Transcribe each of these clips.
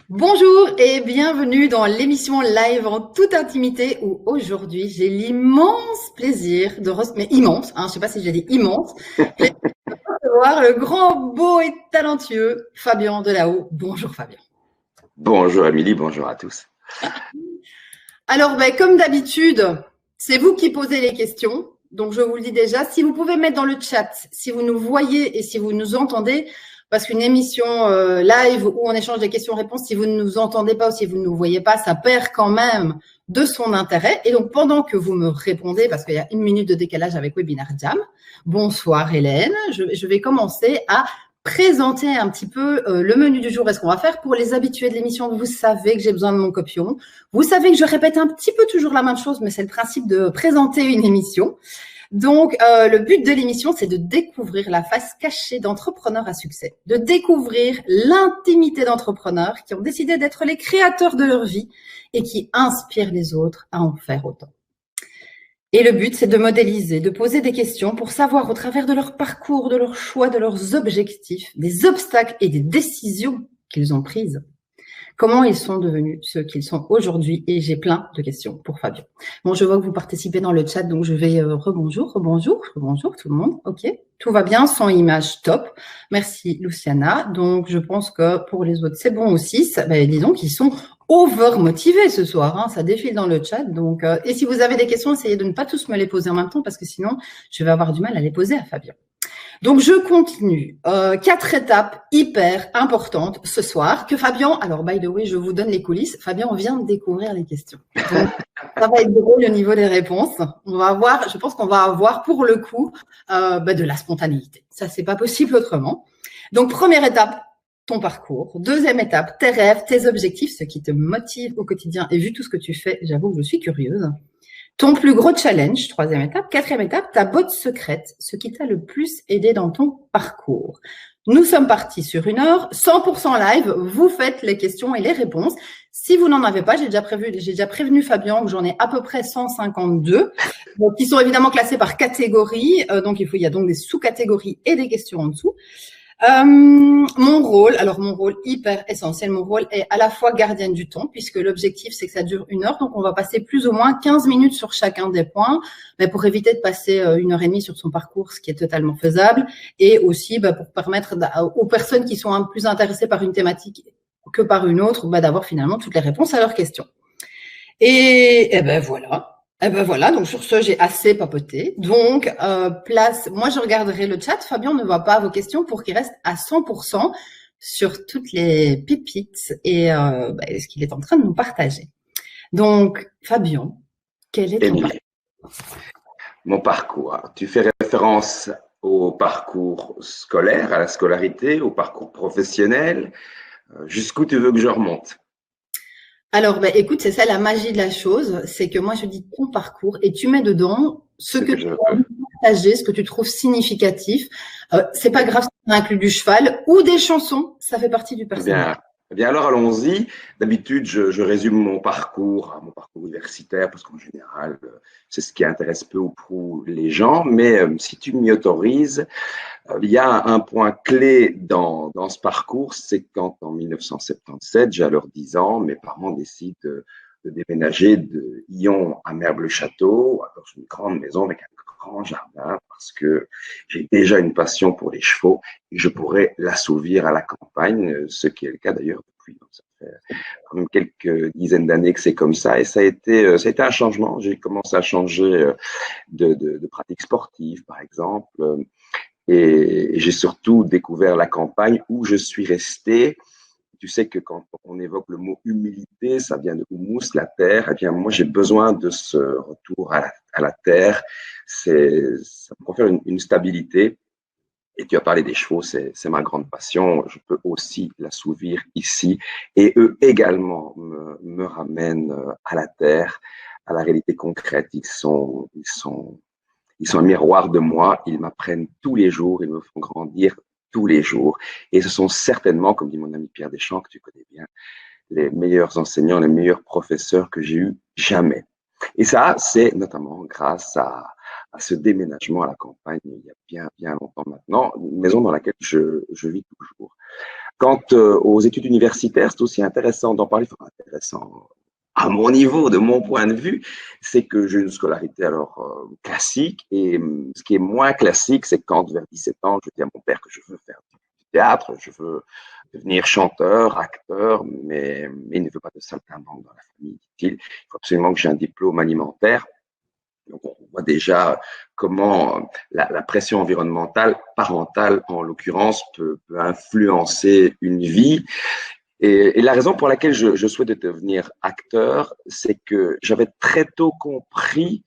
Bonjour et bienvenue dans l'émission live en toute intimité où aujourd'hui j'ai l'immense plaisir mais immense, je sais pas si j'ai dit immense, plaisir de voir le grand, beau et talentueux Fabien Delahaut. Bonjour Fabien. Bonjour Émilie, bonjour à tous. Alors, comme d'habitude, c'est vous qui posez les questions. Donc, je vous le dis déjà, si vous pouvez mettre dans le chat, si vous nous voyez et si vous nous entendez, parce qu'une émission live où on échange des questions-réponses, si vous ne nous entendez pas ou si vous ne nous voyez pas, ça perd quand même de son intérêt. Et donc, pendant que vous me répondez, parce qu'il y a 1 minute de décalage avec Webinar Jam, bonsoir Hélène, je vais commencer à présenter un petit peu le menu du jour et ce qu'on va faire. Pour les habitués de l'émission, vous savez que j'ai besoin de mon copion. Vous savez que je répète un petit peu toujours la même chose, mais c'est le principe de présenter une émission. Donc, le but de l'émission, c'est de découvrir la face cachée d'entrepreneurs à succès, de découvrir l'intimité d'entrepreneurs qui ont décidé d'être les créateurs de leur vie et qui inspirent les autres à en faire autant. Et le but, c'est de modéliser, de poser des questions pour savoir au travers de leur parcours, de leurs choix, de leurs objectifs, des obstacles et des décisions qu'ils ont prises, comment ils sont devenus ceux qu'ils sont aujourd'hui. Et j'ai plein de questions pour Fabien. Bon, je vois que vous participez dans le chat, donc je vais rebonjour tout le monde. Ok, tout va bien, son image top. Merci Luciana. Donc je pense que pour les autres, c'est bon aussi. Disons qu'ils sont over motivés ce soir. Ça défile dans le chat. Donc, et si vous avez des questions, essayez de ne pas tous me les poser en même temps parce que sinon, je vais avoir du mal à les poser à Fabien. Donc, je continue. 4 étapes hyper importantes ce soir que Fabien, alors by the way, je vous donne les coulisses. Fabien, on vient de découvrir les questions. Donc, ça va être drôle au niveau des réponses. On va avoir, je pense qu'on va avoir pour le coup de la spontanéité. Ça, c'est pas possible autrement. Donc, première étape, ton parcours. Deuxième étape, tes rêves, tes objectifs, ce qui te motive au quotidien. Et vu tout ce que tu fais, j'avoue que je suis curieuse. Ton plus gros challenge, troisième étape. Quatrième étape, ta botte secrète, ce qui t'a le plus aidé dans ton parcours. Nous sommes partis sur 1 heure, 100% live. Vous faites les questions et les réponses. Si vous n'en avez pas, j'ai déjà prévenu Fabien que j'en ai à peu près 152, qui sont évidemment classés par catégorie. Donc, il y a donc des sous-catégories et des questions en dessous. Mon rôle hyper essentiel, mon rôle est à la fois gardienne du temps, puisque l'objectif c'est que ça dure 1 heure, donc on va passer plus ou moins 15 minutes sur chacun des points, mais pour éviter de passer 1 heure et demie sur son parcours, ce qui est totalement faisable, et aussi pour permettre aux personnes qui sont plus intéressées par une thématique que par une autre, d'avoir finalement toutes les réponses à leurs questions. Et voilà. Donc sur ce, j'ai assez papoté. Donc, moi je regarderai le chat. Fabien ne voit pas vos questions pour qu'il reste à 100% sur toutes les pépites et ce qu'il est en train de nous partager. Donc, Fabien, quel est ton Émilie, mon parcours. Alors, tu fais référence au parcours scolaire, à la scolarité, au parcours professionnel. Jusqu'où tu veux que je remonte? Alors, écoute, c'est ça la magie de la chose, c'est que moi je dis ton parcours et tu mets dedans ce que tu as envie de partager, ce que tu trouves significatif. C'est pas grave si tu inclus du cheval ou des chansons, ça fait partie du personnage. Bien alors allons-y. D'habitude, je résume mon parcours universitaire, parce qu'en général, c'est ce qui intéresse peu ou prou les gens. Mais si tu m'y autorises, il y a un point clé dans ce parcours, c'est quand en 1977, j'ai alors 10 ans, mes parents décident de déménager de Yon à Merble-le-Château, dans une grande maison avec un grand jardin, parce que j'ai déjà une passion pour les chevaux et je pourrais l'assouvir à la campagne, ce qui est le cas d'ailleurs depuis. Donc, ça fait quand même quelques dizaines d'années que c'est comme ça, et ça a été un changement. J'ai commencé à changer de pratique sportive, par exemple. Et j'ai surtout découvert la campagne où je suis resté. Tu sais que quand on évoque le mot humilité, ça vient de humus, la terre. Eh bien, moi, j'ai besoin de ce retour à la terre. Ça me confère une stabilité. Et tu as parlé des chevaux, c'est ma grande passion. Je peux aussi l'assouvir ici. Et eux également me ramènent à la terre, à la réalité concrète. Ils sont un miroir de moi, ils m'apprennent tous les jours, ils me font grandir tous les jours. Et ce sont certainement, comme dit mon ami Pierre Deschamps, que tu connais bien, les meilleurs enseignants, les meilleurs professeurs que j'ai eu jamais. Et ça, c'est notamment grâce à ce déménagement à la campagne il y a bien longtemps maintenant, une maison dans laquelle je vis toujours. Quant aux études universitaires, c'est aussi intéressant d'en parler, enfin intéressant à mon niveau, de mon point de vue, c'est que j'ai une scolarité alors classique et ce qui est moins classique, c'est quand vers 17 ans, je dis à mon père que je veux faire du théâtre, je veux devenir chanteur, acteur, mais il ne veut pas de saltimbanque dans la famille, dit-il. Il faut absolument que j'ai un diplôme alimentaire. Donc, on voit déjà comment la pression environnementale, parentale en l'occurrence, peut influencer une vie. Et la raison pour laquelle je souhaite devenir acteur, c'est que j'avais très tôt compris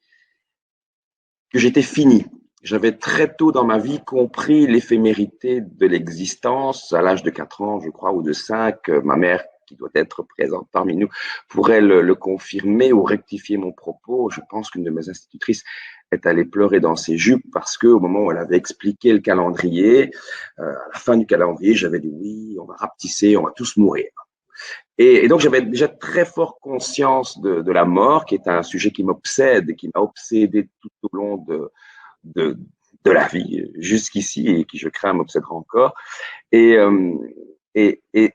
que j'étais fini. J'avais très tôt dans ma vie compris l'éphémérité de l'existence. À l'âge de 4 ans, je crois, ou de 5, ma mère, qui doit être présente parmi nous, pourrait le confirmer ou rectifier mon propos. Je pense qu'une de mes institutrices est allée pleurer dans ses jupes parce qu'au moment où elle avait expliqué le calendrier, à la fin du calendrier, j'avais dit oui, on va rapetisser, on va tous mourir. Et donc, j'avais déjà très fort conscience de la mort, qui est un sujet qui m'obsède et qui m'a obsédé tout au long de, de la vie jusqu'ici et qui, je crains, m'obsédera encore. Et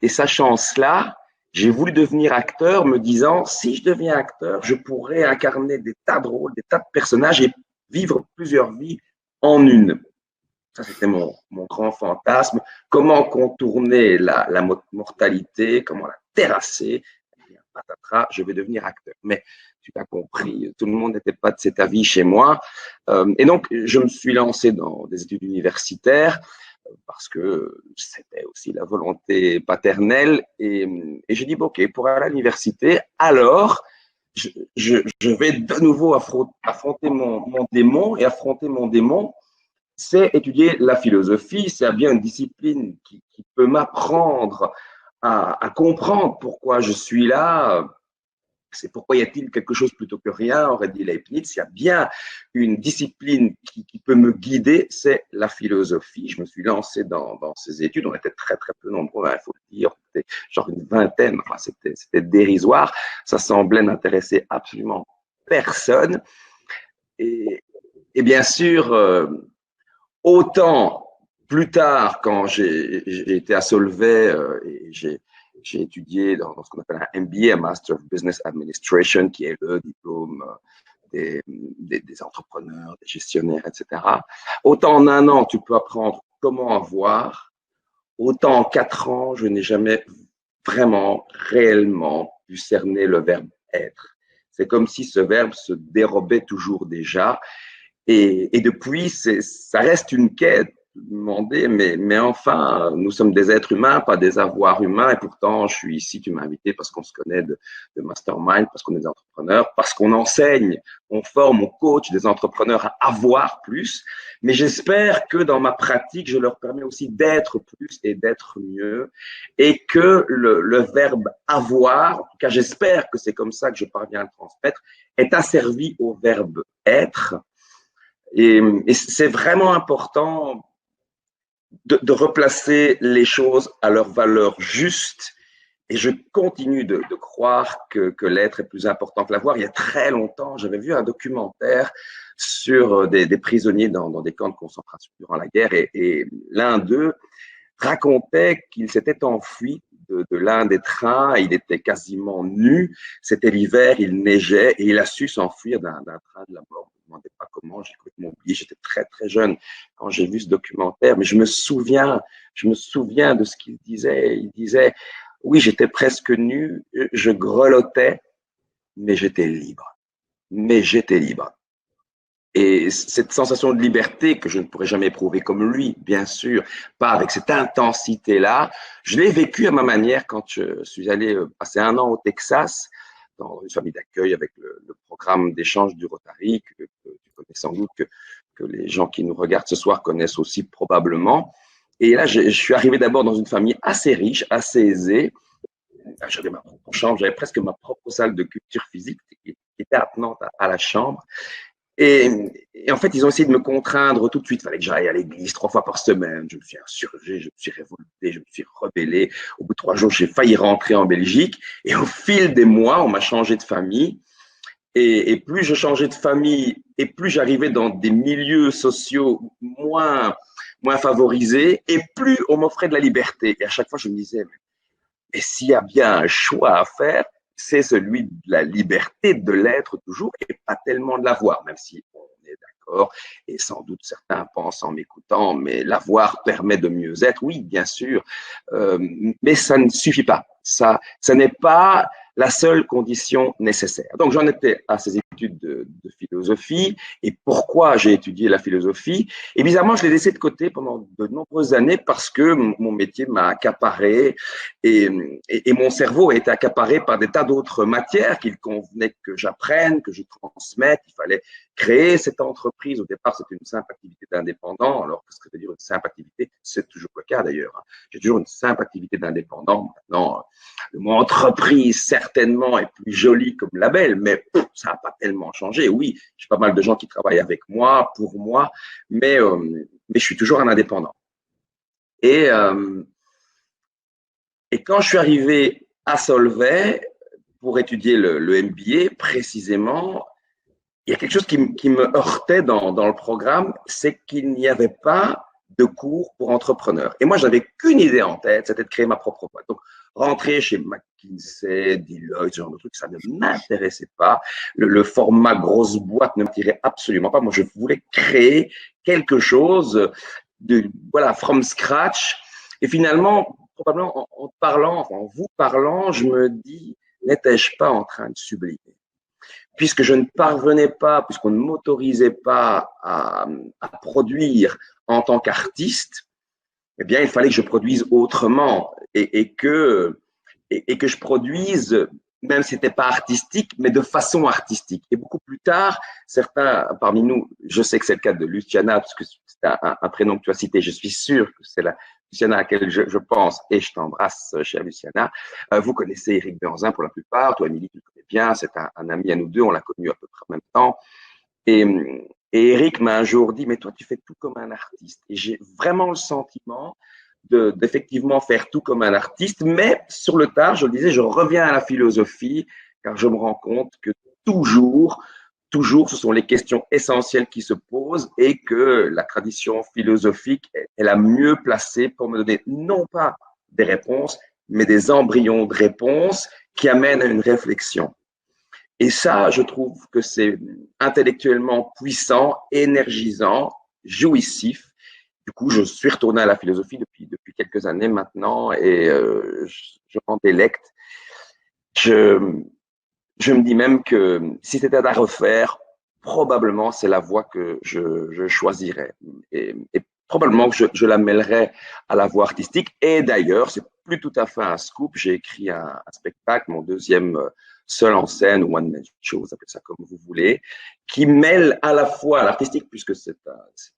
sachant cela, j'ai voulu devenir acteur, me disant, si je deviens acteur, je pourrais incarner des tas de rôles, des tas de personnages et vivre plusieurs vies en une. Ça, c'était mon grand fantasme. Comment contourner la mortalité, comment la terrasser. Et patatras, je vais devenir acteur. Mais tu as compris, tout le monde n'était pas de cet avis chez moi. Et donc, je me suis lancé dans des études universitaires parce que c'était aussi la volonté paternelle. Et j'ai dit, bon, OK, pour aller à l'université, alors, je vais de nouveau affronter mon démon et affronter mon démon. C'est étudier la philosophie, c'est bien une discipline qui peut m'apprendre à comprendre pourquoi je suis là. C'est pourquoi y a-t-il quelque chose plutôt que rien, aurait dit Leibniz. Il y a bien une discipline qui peut me guider, c'est la philosophie. Je me suis lancé dans ces études. On était très, très peu nombreux, il faut le dire. C'était genre une vingtaine. Enfin, c'était dérisoire. Ça semblait n'intéresser absolument personne. Et bien sûr, autant plus tard, quand j'ai été à Solvay et j'ai étudié dans ce qu'on appelle un MBA, un Master of Business Administration, qui est le diplôme des entrepreneurs, des gestionnaires, etc. Autant en 1 an, tu peux apprendre comment avoir, autant en 4 ans, je n'ai jamais vraiment, réellement pu cerner le verbe être. C'est comme si ce verbe se dérobait toujours déjà. Et depuis, ça reste une quête demandée, mais enfin, nous sommes des êtres humains, pas des avoirs humains. Et pourtant, je suis ici, tu m'as invité parce qu'on se connaît de Mastermind, parce qu'on est des entrepreneurs, parce qu'on enseigne, on forme, on coach des entrepreneurs à avoir plus. Mais j'espère que dans ma pratique, je leur permets aussi d'être plus et d'être mieux. Et que le verbe avoir, en tout cas, j'espère que c'est comme ça que je parviens à le transmettre, est asservi au verbe être. Et c'est vraiment important de replacer les choses à leur valeur juste. Et je continue de croire que l'être est plus important que l'avoir. Il y a très longtemps, j'avais vu un documentaire sur des prisonniers dans des camps de concentration durant la guerre. Et l'un d'eux racontait qu'il s'était enfui de l'un des trains. Il était quasiment nu. C'était l'hiver, il neigeait et il a su s'enfuir d'un train de la mort. Je ne me demandais pas comment, j'ai complètement oublié. J'étais très, très jeune quand j'ai vu ce documentaire, mais je me souviens de ce qu'il disait. Il disait, oui, j'étais presque nu, je grelottais, mais j'étais libre. Mais j'étais libre. Et cette sensation de liberté que je ne pourrais jamais éprouver comme lui, bien sûr, pas avec cette intensité-là, je l'ai vécu à ma manière quand je suis allé passer 1 an au Texas, dans une famille d'accueil avec le programme d'échange du Rotary, que tu connais sans doute, que les gens qui nous regardent ce soir connaissent aussi probablement. Et là, je suis arrivé d'abord dans une famille assez riche, assez aisée. J'avais ma propre chambre, j'avais presque ma propre salle de culture physique qui était attenante à la chambre. Et en fait, ils ont essayé de me contraindre tout de suite. Il fallait que j'aille à l'église 3 fois par semaine. Je me suis insurgé, je me suis révolté, je me suis rebellé. Au bout de 3 jours, j'ai failli rentrer en Belgique. Et au fil des mois, on m'a changé de famille. Et plus je changeais de famille et plus j'arrivais dans des milieux sociaux moins moins favorisé, et plus on m'offrait de la liberté. Et à chaque fois, je me disais, mais s'il y a bien un choix à faire, c'est celui de la liberté de l'être toujours et pas tellement de l'avoir, même si on est d'accord et sans doute certains pensent en m'écoutant, mais l'avoir permet de mieux être, oui, bien sûr, mais ça ne suffit pas. Ça n'est pas la seule condition nécessaire. Donc, j'en étais à ces études de philosophie. Et pourquoi j'ai étudié la philosophie? Et bizarrement, je l'ai laissé de côté pendant de nombreuses années parce que mon métier m'a accaparé et mon cerveau a été accaparé par des tas d'autres matières qu'il convenait que j'apprenne, que je transmette. Il fallait créer cette entreprise. Au départ, c'était une simple activité d'indépendant. Alors, qu'est-ce que ça veut dire une simple activité? C'est toujours le cas d'ailleurs. J'ai toujours une simple activité d'indépendant. Maintenant, le mot entreprise, certainement, est plus joli comme label, mais ça n'a pas tellement changé. Oui, j'ai pas mal de gens qui travaillent avec moi, pour moi, mais je suis toujours un indépendant. Et quand je suis arrivé à Solvay pour étudier le MBA, précisément, il y a quelque chose qui me heurtait dans le programme, c'est qu'il n'y avait pas de cours pour entrepreneurs. Et moi, je n'avais qu'une idée en tête, c'était de créer ma propre boîte. Donc, rentrer chez McKinsey, Deloitte, ce genre de trucs, ça ne m'intéressait pas. Le format grosse boîte ne m'attirait absolument pas. Moi, je voulais créer quelque chose voilà, from scratch. Et finalement, probablement en parlant, enfin, en vous parlant, je me dis, n'étais-je pas en train de sublimer? Puisque je ne parvenais pas, puisqu'on ne m'autorisait pas à produire en tant qu'artiste, eh bien, il fallait que je produise autrement et que je produise, même si c'était pas artistique, mais de façon artistique. Et beaucoup plus tard, certains parmi nous, je sais que c'est le cas de Luciana, parce que c'est un prénom que tu as cité, je suis sûr que c'est la Luciana à laquelle je pense, et je t'embrasse, chère Luciana. Vous connaissez Éric Benzin pour la plupart, toi, Émilie, tu le connais bien, c'est un ami à nous deux, on l'a connu à peu près en même temps. Et Éric m'a un jour dit, mais toi, tu fais tout comme un artiste. Et j'ai vraiment le sentiment d'effectivement faire tout comme un artiste, mais sur le tard, je le disais, je reviens à la philosophie, car je me rends compte que toujours, ce sont les questions essentielles qui se posent et que la tradition philosophique est la mieux placée pour me donner non pas des réponses, mais des embryons de réponses qui amènent à une réflexion. Et ça, je trouve que c'est intellectuellement puissant, énergisant, jouissif. Du coup, je suis retourné à la philosophie depuis quelques années maintenant et je m'en délecte. Je me dis même que si c'était à refaire, probablement c'est la voie que je choisirais. Et probablement que je la mêlerais à la voie artistique. Et d'ailleurs, c'est plus tout à fait un scoop. J'ai écrit un spectacle, mon deuxième seul en scène, one man show, vous appelez ça comme vous voulez, qui mêle à la fois l'artistique, puisque c'est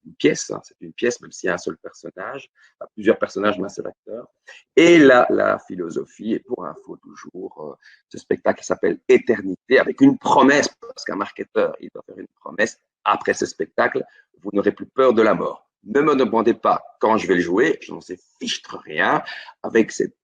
une pièce, hein, c'est une pièce, même s'il y a un seul personnage, enfin, plusieurs personnages, mais un seul acteur, et la philosophie. Et pour info, toujours, ce spectacle s'appelle Éternité, avec une promesse, parce qu'un marketeur, il doit faire une promesse. Après ce spectacle, vous n'aurez plus peur de la mort. Ne me demandez pas quand je vais le jouer, je n'en sais fichtre rien, avec cette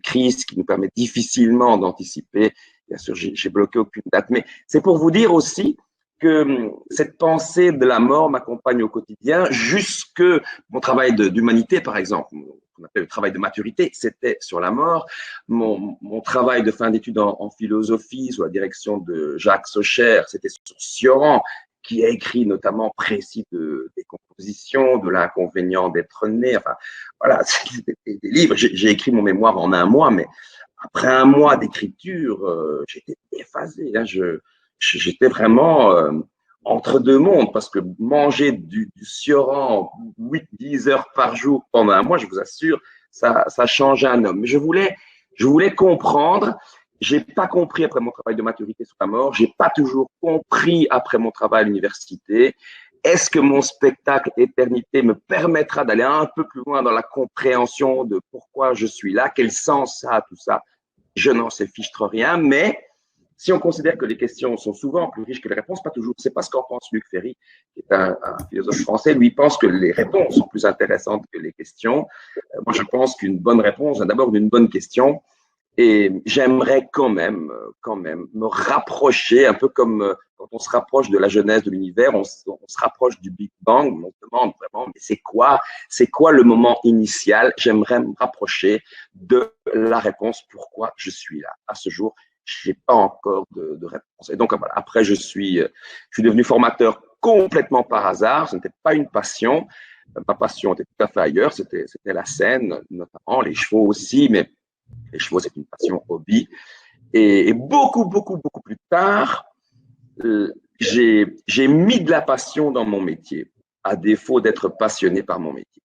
crise qui nous permet difficilement d'anticiper. Bien sûr, j'ai bloqué aucune date, mais c'est pour vous dire aussi que cette pensée de la mort m'accompagne au quotidien, jusque mon travail d'humanité, par exemple, qu'on appelle le travail de maturité, c'était sur la mort. Mon travail de fin d'études en philosophie, sous la direction de Jacques Socher, c'était sur Sioran, qui a écrit notamment précis des compositions, de l'inconvénient d'être né. Enfin, voilà, c'est des livres. J'ai écrit mon mémoire en un mois, mais après un mois d'écriture, j'étais déphasé. Hein, j'étais vraiment entre deux mondes, parce que manger du Sioran 8-10 heures par jour pendant un mois, je vous assure, ça change un homme. Mais je voulais comprendre. J'ai pas compris après mon travail de maturité sur la mort. J'ai pas toujours compris après mon travail à l'université. Est-ce que mon spectacle Éternité me permettra d'aller un peu plus loin dans la compréhension de pourquoi je suis là, quel sens ça a tout ça? Je n'en sais fichtre rien, mais si on considère que les questions sont souvent plus riches que les réponses, pas toujours. C'est pas ce qu'en pense Luc Ferry, qui est un philosophe français. Lui pense que les réponses sont plus intéressantes que les questions. Moi, je pense qu'une bonne réponse vient d'abord d'une bonne question. Et j'aimerais quand même me rapprocher, un peu comme quand on se rapproche de la genèse de l'univers, on se rapproche du Big Bang, on se demande vraiment, mais c'est quoi le moment initial? J'aimerais me rapprocher de la réponse pourquoi je suis là. À ce jour, je n'ai pas encore de réponse. Et donc, voilà, après, je suis devenu formateur complètement par hasard. Ce n'était pas une passion. Ma passion était tout à fait ailleurs. C'était la scène, notamment les chevaux aussi, mais les chevaux, c'est une passion hobby. Et beaucoup plus tard, j'ai mis de la passion dans mon métier, à défaut d'être passionné par mon métier.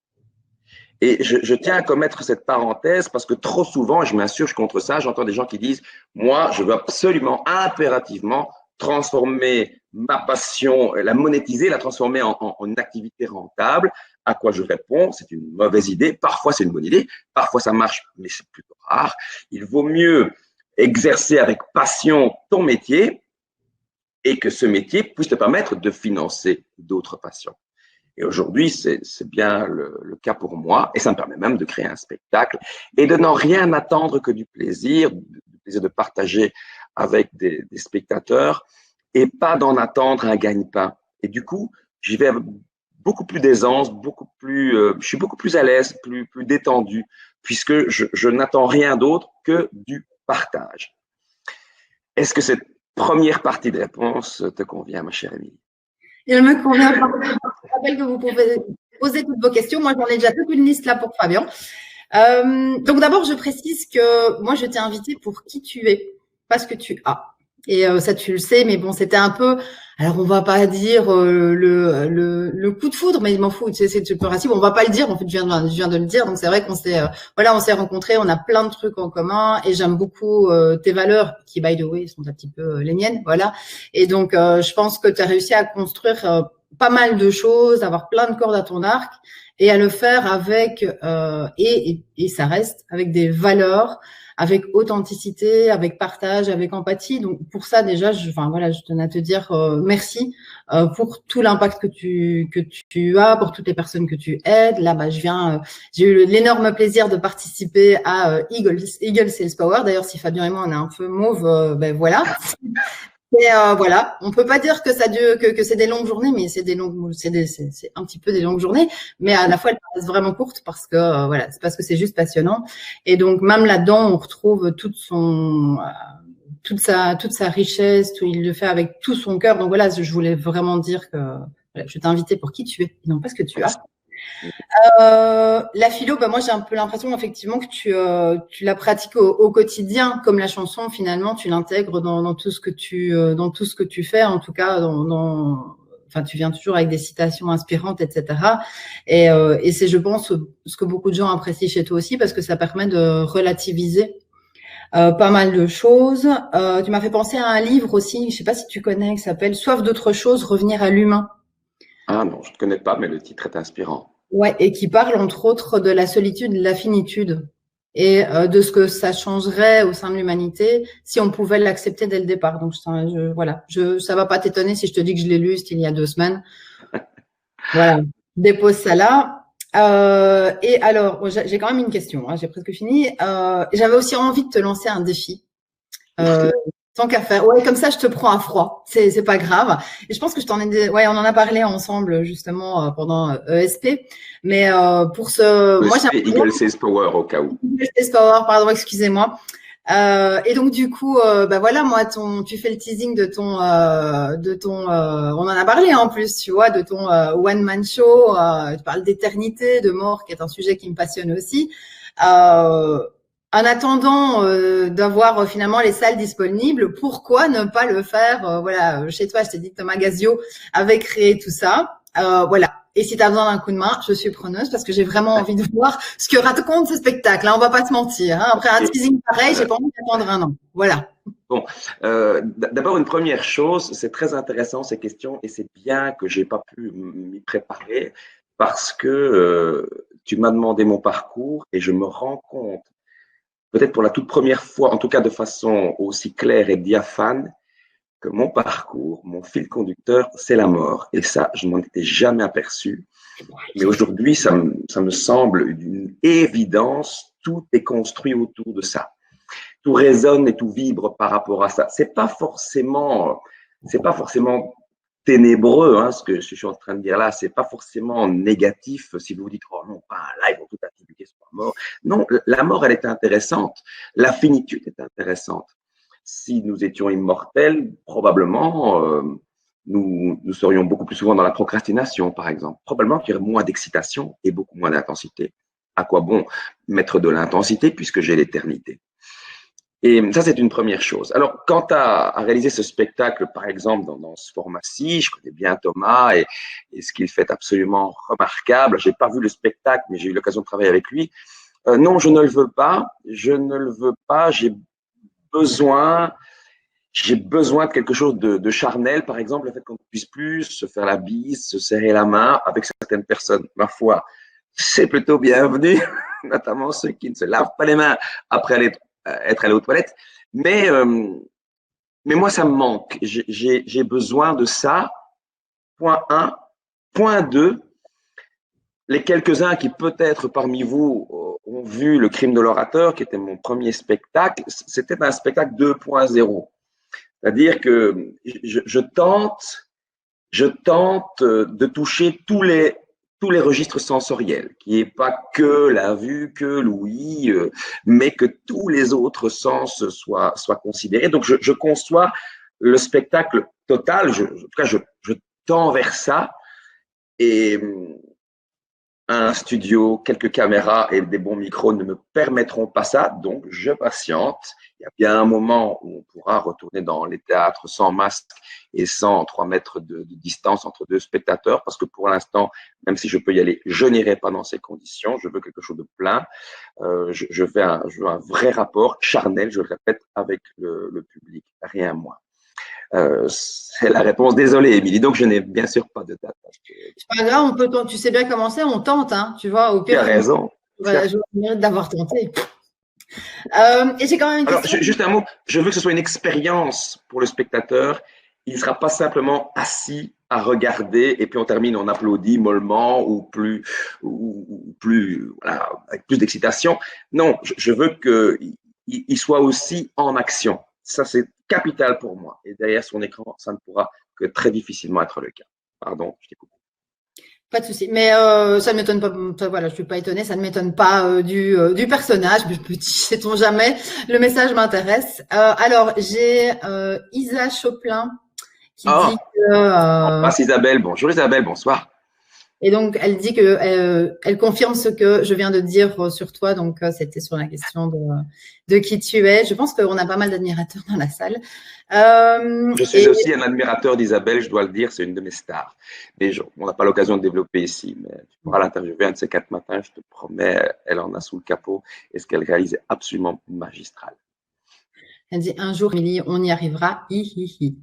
Et je tiens à commettre cette parenthèse parce que trop souvent, je m'insurge contre ça, j'entends des gens qui disent « Moi, je veux absolument, impérativement, transformer ma passion, la monétiser, la transformer en une activité rentable. » À quoi je réponds, c'est une mauvaise idée. Parfois, c'est une bonne idée. Parfois, ça marche, mais c'est plutôt rare. Il vaut mieux exercer avec passion ton métier et que ce métier puisse te permettre de financer d'autres passions. Et aujourd'hui, c'est bien le cas pour moi et ça me permet même de créer un spectacle et de n'en rien attendre que du plaisir de partager avec des spectateurs et pas d'en attendre un gagne-pain. Et du coup, j'y vais avec beaucoup plus d'aisance, je suis beaucoup plus à l'aise, plus détendu, puisque je n'attends rien d'autre que du partage. Est-ce que cette première partie de réponse te convient, ma chère Émilie? Il me convient pas. Je rappelle que vous pouvez poser toutes vos questions. Moi, j'en ai déjà toute une liste là pour Fabien. Donc d'abord, je précise que moi, je t'ai invité pour qui tu es, pas ce que tu as. Et ça, tu le sais, mais bon, c'était un peu… Alors, on va pas dire le coup de foudre, mais je m'en fous, tu sais, c'est super raciste. On va pas le dire, en fait, je viens de le dire. Donc, c'est vrai qu'on s'est on s'est rencontrés, on a plein de trucs en commun et j'aime beaucoup tes valeurs qui, by the way, sont un petit peu les miennes, voilà. Et donc, je pense que tu as réussi à construire pas mal de choses, avoir plein de cordes à ton arc et à le faire avec et ça reste avec des valeurs, avec authenticité, avec partage, avec empathie. Donc pour ça déjà, je tenais à te dire merci pour tout l'impact que tu as, pour toutes les personnes que tu aides. Là, j'ai eu l'énorme plaisir de participer à Eagle Sales Power. D'ailleurs, si Fabien et moi on est un peu mauve, voilà. Mais voilà, on peut pas dire que ça dure, que c'est des longues journées, mais c'est un petit peu des longues journées, mais à la fois elles paraissent vraiment courtes parce que c'est parce que c'est juste passionnant. Et donc même là-dedans, on retrouve toute sa richesse, il le fait avec tout son cœur. Donc voilà, je voulais vraiment dire que je t'ai invité pour qui tu es, non pas ce que tu as. La philo, moi j'ai un peu l'impression effectivement que tu la pratiques au quotidien, comme la chanson finalement, tu l'intègres dans tout ce que tu fais, en tout cas tu viens toujours avec des citations inspirantes, etc. Et c'est, je pense, ce que beaucoup de gens apprécient chez toi aussi, parce que ça permet de relativiser pas mal de choses. Tu m'as fait penser à un livre aussi, je sais pas si tu connais, qui s'appelle Soif d'autre chose, revenir à l'humain. Ah non, je ne connais pas, mais le titre est inspirant. Ouais, et qui parle entre autres de la solitude, de la finitude et de ce que ça changerait au sein de l'humanité si on pouvait l'accepter dès le départ. Donc ça va pas t'étonner si je te dis que je l'ai lu, c'était il y a 2 semaines. Voilà, je dépose ça là. Et alors, j'ai quand même une question, j'ai presque fini. J'avais aussi envie de te lancer un défi. Tant qu'à faire. Ouais, comme ça, je te prends à froid. C'est pas grave. Et je pense que on en a parlé ensemble, justement, pendant ESP. Mais, pour moi, j'ai Eagle Sales Power, au cas où. Eagle Sales Power, pardon, excusez-moi. Et donc, du coup, moi, tu fais le teasing de ton, on en a parlé, en plus, tu vois, de ton, one man show. Tu parles d'éternité, de mort, qui est un sujet qui me passionne aussi. En attendant d'avoir finalement les salles disponibles, pourquoi ne pas le faire chez toi? Je t'ai dit que Thomas Gazio avait créé tout ça. Et si tu as besoin d'un coup de main, je suis preneuse parce que j'ai vraiment envie de voir ce que raconte ce spectacle. On va pas se mentir. Après un teasing pareil, j'ai pas envie d'attendre un an. Voilà. Bon, d'abord une première chose, c'est très intéressant ces questions et c'est bien que j'ai pas pu m'y préparer parce que tu m'as demandé mon parcours et je me rends compte, peut-être pour la toute première fois, en tout cas de façon aussi claire et diaphane, que mon parcours, mon fil conducteur, c'est la mort. Et ça, je m'en étais jamais aperçu. Mais aujourd'hui, ça me semble d'une évidence. Tout est construit autour de ça. Tout résonne et tout vibre par rapport à ça. C'est pas forcément c'est pas forcément ténébreux, hein, ce que je suis en train de dire là, c'est pas forcément négatif si vous vous dites, oh non, pas un live, toute activité soit mort. Non, la mort, elle est intéressante. La finitude est intéressante. Si nous étions immortels, probablement, nous serions beaucoup plus souvent dans la procrastination, par exemple. Probablement qu'il y aurait moins d'excitation et beaucoup moins d'intensité. À quoi bon mettre de l'intensité puisque j'ai l'éternité? Et ça, c'est une première chose. Alors, quant à réaliser ce spectacle, par exemple, dans ce format-ci, je connais bien Thomas et ce qu'il fait absolument remarquable. J'ai pas vu le spectacle, mais j'ai eu l'occasion de travailler avec lui. Non, je ne le veux pas. Je ne le veux pas. Besoin, j'ai besoin de quelque chose de charnel, par exemple, le fait qu'on ne puisse plus se faire la bise, se serrer la main avec certaines personnes. Ma foi, c'est plutôt bienvenu, notamment ceux qui ne se lavent pas les mains après être allé aux toilettes. Mais moi, ça me manque. J'ai besoin de ça. Point 1. Point 2. Les quelques-uns qui peut-être parmi vous ont vu Le Crime de l'orateur, qui était mon premier spectacle, c'était un spectacle 2.0. C'est-à-dire que je tente de toucher tous les registres sensoriels, qui n'est pas que la vue, que l'ouïe, mais que tous les autres sens soient considérés. Donc, je conçois le spectacle total, en tout cas, je tends vers ça, et un studio, quelques caméras et des bons micros ne me permettront pas ça, donc je patiente. Il y a bien un moment où on pourra retourner dans les théâtres sans masque et sans 3 mètres de distance entre 2 spectateurs, parce que pour l'instant, même si je peux y aller, je n'irai pas dans ces conditions. Je veux quelque chose de plein. Je veux un vrai rapport charnel, je le répète, avec le public, rien moins. C'est la réponse. Désolé, Émilie. Donc, je n'ai bien sûr pas de date. C'est pas grave, on peut, tu sais bien comment c'est, on tente, hein, tu vois, au Tu as pire. raison. Voilà, je mérite d'avoir tenté. Et j'ai quand même une question. Alors, juste un mot. Je veux que ce soit une expérience pour le spectateur. Il ne sera pas simplement assis à regarder et puis on termine, on applaudit mollement ou plus, voilà, avec plus d'excitation. Non, je veux qu'il soit aussi en action. Ça, c'est capital pour moi. Et derrière son écran, ça ne pourra que très difficilement être le cas. Pardon, je t'écoute. Pas de souci. Mais ça ne m'étonne pas. Voilà, je suis pas étonnée. Ça ne m'étonne pas du personnage. Mais sait-on jamais. Le message m'intéresse. Alors, j'ai Isa Choplin qui dit que. Passe Isabelle. Bonjour Isabelle. Bonsoir. Et donc, elle dit que elle confirme ce que je viens de dire sur toi. Donc, c'était sur la question de qui tu es. Je pense qu'on a pas mal d'admirateurs dans la salle. Je suis aussi un admirateur d'Isabelle, je dois le dire, c'est une de mes stars. Mais on n'a pas l'occasion de développer ici, mais tu pourras l'interviewer un de ces 4 matins, je te promets, elle en a sous le capot et ce qu'elle réalise est absolument magistral. Elle dit un jour, Émilie, on y arrivera. Hi.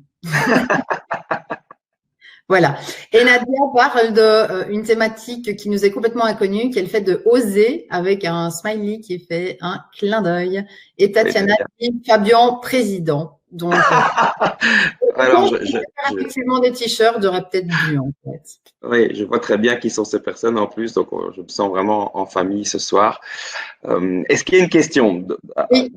Voilà. Et Nadia parle d'une thématique qui nous est complètement inconnue, qui est le fait de oser avec un smiley qui fait un clin d'œil. Et Tatiana dit Fabien président. Donc, alors, effectivement, des t-shirts j'aurais peut-être dû, en fait. Oui, je vois très bien qui sont ces personnes en plus, donc je me sens vraiment en famille ce soir. Est-ce qu'il y a une question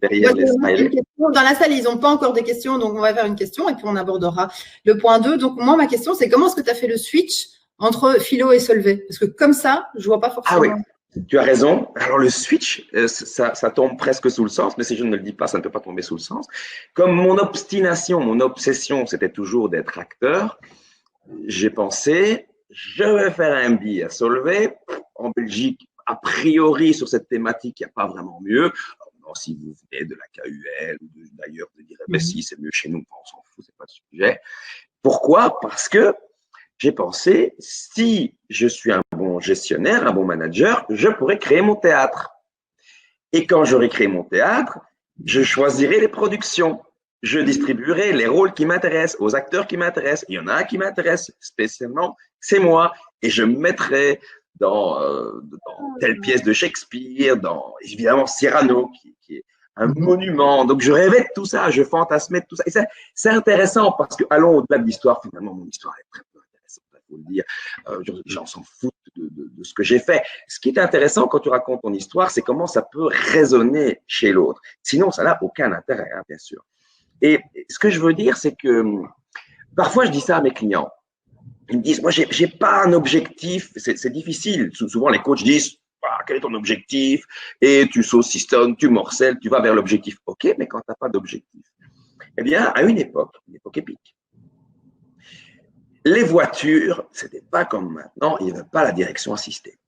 derrière les smileys? Dans la salle, ils n'ont pas encore des questions, donc on va faire une question et puis on abordera le point 2. Donc, moi, ma question, c'est comment est-ce que tu as fait le switch entre philo et Solvay? Parce que comme ça, je ne vois pas forcément. Ah oui, tu as raison. Alors, le switch, ça tombe presque sous le sens, mais si je ne le dis pas, ça ne peut pas tomber sous le sens. Comme mon obstination, mon obsession, c'était toujours d'être acteur, j'ai pensé, je vais faire un MBA à Solvay. En Belgique, a priori, sur cette thématique, il n'y a pas vraiment mieux. Alors, non, si vous venez de la KUL ou d'ailleurs, vous direz, mais si, c'est mieux chez nous, on s'en fout, c'est pas le sujet. Pourquoi? Parce que j'ai pensé, si je suis un bon gestionnaire, un bon manager, je pourrais créer mon théâtre. Et quand j'aurai créé mon théâtre, je choisirai les productions. Je distribuerai les rôles qui m'intéressent, aux acteurs qui m'intéressent. Il y en a un qui m'intéresse spécialement, c'est moi. Et je me mettrai dans telle pièce de Shakespeare, dans évidemment Cyrano, qui est un monument. Donc, je rêvais de tout ça, je fantasmais de tout ça. Et c'est intéressant parce que, allons au-delà de l'histoire, finalement, mon histoire est très peu intéressante, il faut le dire. J'en s'en foutent de ce que j'ai fait. Ce qui est intéressant quand tu racontes ton histoire, c'est comment ça peut résonner chez l'autre. Sinon, ça n'a aucun intérêt, hein, bien sûr. Et ce que je veux dire, c'est que Parfois, je dis ça à mes clients. Ils me disent, moi, j'ai pas un objectif. C'est difficile. Souvent, les coachs disent, ah, quel est ton objectif? Et tu saucissonnes, tu morcelles, tu vas vers l'objectif. OK, mais quand tu n'as pas d'objectif, eh bien, à une époque épique, les voitures, c'était pas comme maintenant, il n'y avait pas la direction assistée.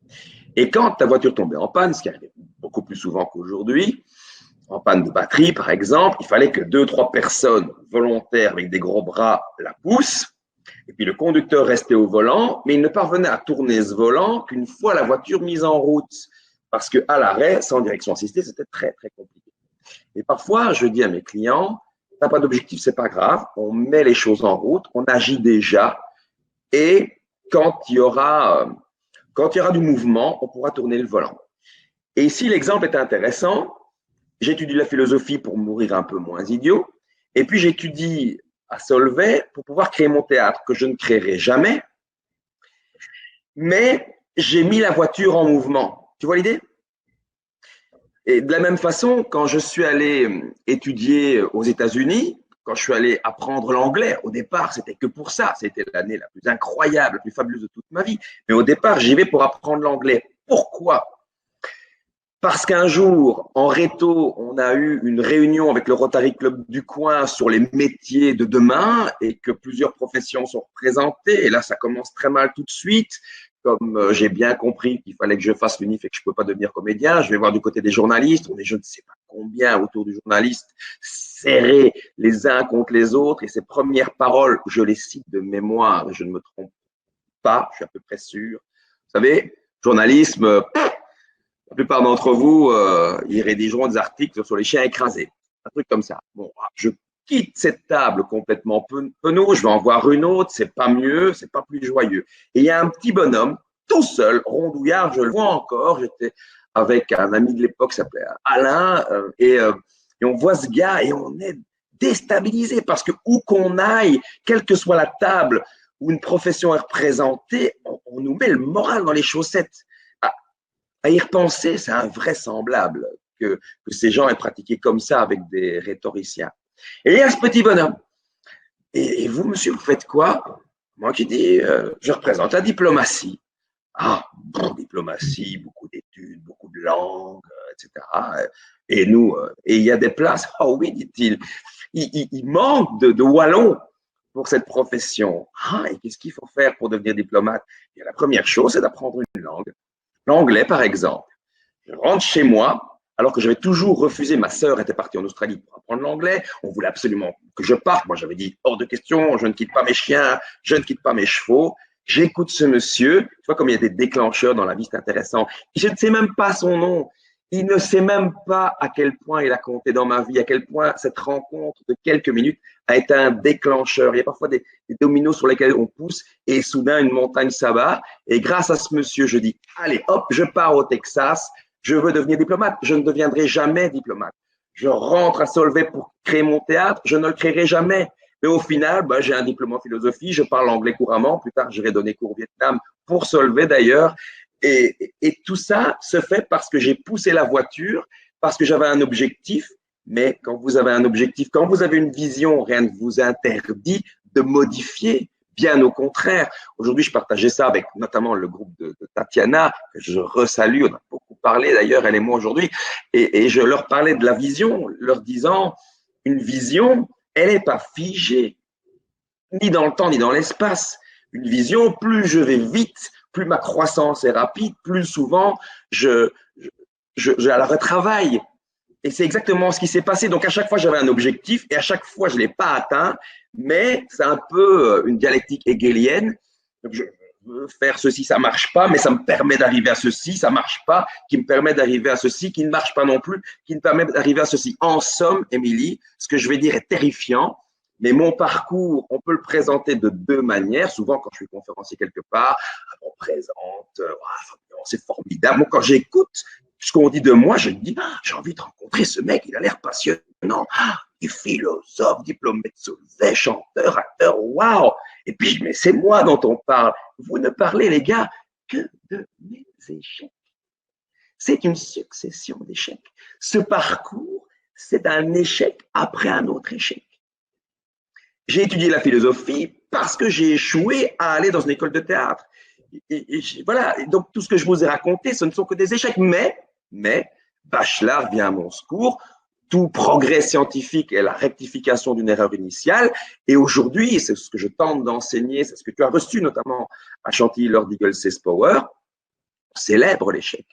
Et quand ta voiture tombait en panne, ce qui arrivait beaucoup plus souvent qu'aujourd'hui, en panne de batterie, par exemple, il fallait que 2-3 personnes volontaires avec des gros bras la poussent. Et puis le conducteur restait au volant, mais il ne parvenait à tourner ce volant qu'une fois la voiture mise en route. Parce qu'à l'arrêt, sans direction assistée, c'était très, très compliqué. Et parfois, je dis à mes clients, tu n'as pas d'objectif, c'est pas grave, on met les choses en route, on agit déjà, et quand il y aura du mouvement, on pourra tourner le volant. Et ici, l'exemple est intéressant. J'étudie la philosophie pour mourir un peu moins idiot, et puis j'étudie à Solvay pour pouvoir créer mon théâtre que je ne créerai jamais, mais j'ai mis la voiture en mouvement. Tu vois l'idée? Et de la même façon, quand je suis allé étudier aux États-Unis, quand je suis allé apprendre l'anglais, au départ, c'était que pour ça. C'était l'année la plus incroyable, la plus fabuleuse de toute ma vie. Mais au départ, j'y vais pour apprendre l'anglais. Pourquoi? Parce qu'un jour, en réto, on a eu une réunion avec le Rotary Club du coin sur les métiers de demain et que plusieurs professions sont représentées. Et là, ça commence très mal tout de suite. Comme j'ai bien compris qu'il fallait que je fasse l'UNIF et que je ne peux pas devenir comédien, je vais voir du côté des journalistes. On est je ne sais pas combien autour du journaliste, serrés les uns contre les autres. Et ces premières paroles, je les cite de mémoire, je ne me trompe pas, je suis à peu près sûr. Vous savez, journalisme, la plupart d'entre vous, ils rédigeront des articles sur les chiens écrasés. Un truc comme ça. Bon, je quitte cette table complètement penaud, je vais en voir une autre, c'est pas mieux, c'est pas plus joyeux. Et il y a un petit bonhomme, tout seul, rondouillard, je le vois encore, j'étais avec un ami de l'époque qui s'appelait Alain, et on voit ce gars et on est déstabilisé parce que où qu'on aille, quelle que soit la table où une profession est représentée, on nous met le moral dans les chaussettes. À y repenser, c'est invraisemblable que ces gens aient pratiqué comme ça avec des rhétoriciens. Et il y a ce petit bonhomme. Et vous, monsieur, vous faites quoi? Moi qui dis, je représente la diplomatie. Ah, bon, diplomatie, beaucoup d'études, beaucoup de langues, etc. Et nous, et il y a des places. Oh oui, dit-il, il manque de wallons pour cette profession. Ah, et qu'est-ce qu'il faut faire pour devenir diplomate? Et la première chose, c'est d'apprendre une langue. L'anglais, par exemple. Je rentre chez moi, alors que j'avais toujours refusé. Ma sœur était partie en Australie pour apprendre l'anglais. On voulait absolument que je parte. Moi, j'avais dit hors de question, je ne quitte pas mes chiens, je ne quitte pas mes chevaux. J'écoute ce monsieur. Tu vois comme il y a des déclencheurs dans la vie, c'est intéressant. Je ne sais même pas son nom. Il ne sait même pas à quel point il a compté dans ma vie, à quel point cette rencontre de quelques minutes a été un déclencheur. Il y a parfois des dominos sur lesquels on pousse et soudain une montagne s'abat. Et grâce à ce monsieur, je dis, allez, hop, je pars au Texas, je veux devenir diplomate. Je ne deviendrai jamais diplomate. Je rentre à Solvay pour créer mon théâtre, je ne le créerai jamais. Mais au final, j'ai un diplôme en philosophie, je parle anglais couramment. Plus tard, j'irai donner cours au Vietnam pour Solvay d'ailleurs. Et tout ça se fait parce que j'ai poussé la voiture, parce que j'avais un objectif. Mais quand vous avez un objectif, quand vous avez une vision, rien ne vous interdit de modifier. Bien au contraire. Aujourd'hui, je partageais ça avec notamment le groupe de Tatiana, que je resalue. On a beaucoup parlé d'ailleurs, elle et moi aujourd'hui. Et je leur parlais de la vision, leur disant, une vision, elle n'est pas figée, ni dans le temps, ni dans l'espace. Une vision, plus je vais vite, plus ma croissance est rapide, plus souvent je la retravaille. Et c'est exactement ce qui s'est passé. Donc, à chaque fois, j'avais un objectif et à chaque fois, je ne l'ai pas atteint. Mais c'est un peu une dialectique hegelienne. Donc, je veux faire ceci, ça ne marche pas, mais ça me permet d'arriver à ceci, ça ne marche pas, qui me permet d'arriver à ceci, qui ne marche pas non plus, qui me permet d'arriver à ceci. En somme, Émilie, ce que je vais dire est terrifiant. Mais mon parcours, on peut le présenter de deux manières. Souvent, quand je suis conférencier quelque part, on présente, c'est formidable. Moi, quand j'écoute ce qu'on dit de moi, je me dis, j'ai envie de rencontrer ce mec, il a l'air passionnant. Il est philosophe, diplômé de Solvay, chanteur, acteur, waouh. Et puis, je dis, mais c'est moi dont on parle. Vous ne parlez, les gars, que de mes échecs. C'est une succession d'échecs. Ce parcours, c'est un échec après un autre échec. J'ai étudié la philosophie parce que j'ai échoué à aller dans une école de théâtre. Voilà, donc tout ce que je vous ai raconté, ce ne sont que des échecs. Mais Bachelard vient à mon secours. Tout progrès scientifique est la rectification d'une erreur initiale. Et aujourd'hui, c'est ce que je tente d'enseigner, c'est ce que tu as reçu notamment à Chantilly lors d'Eagle Says Power, on célèbre l'échec.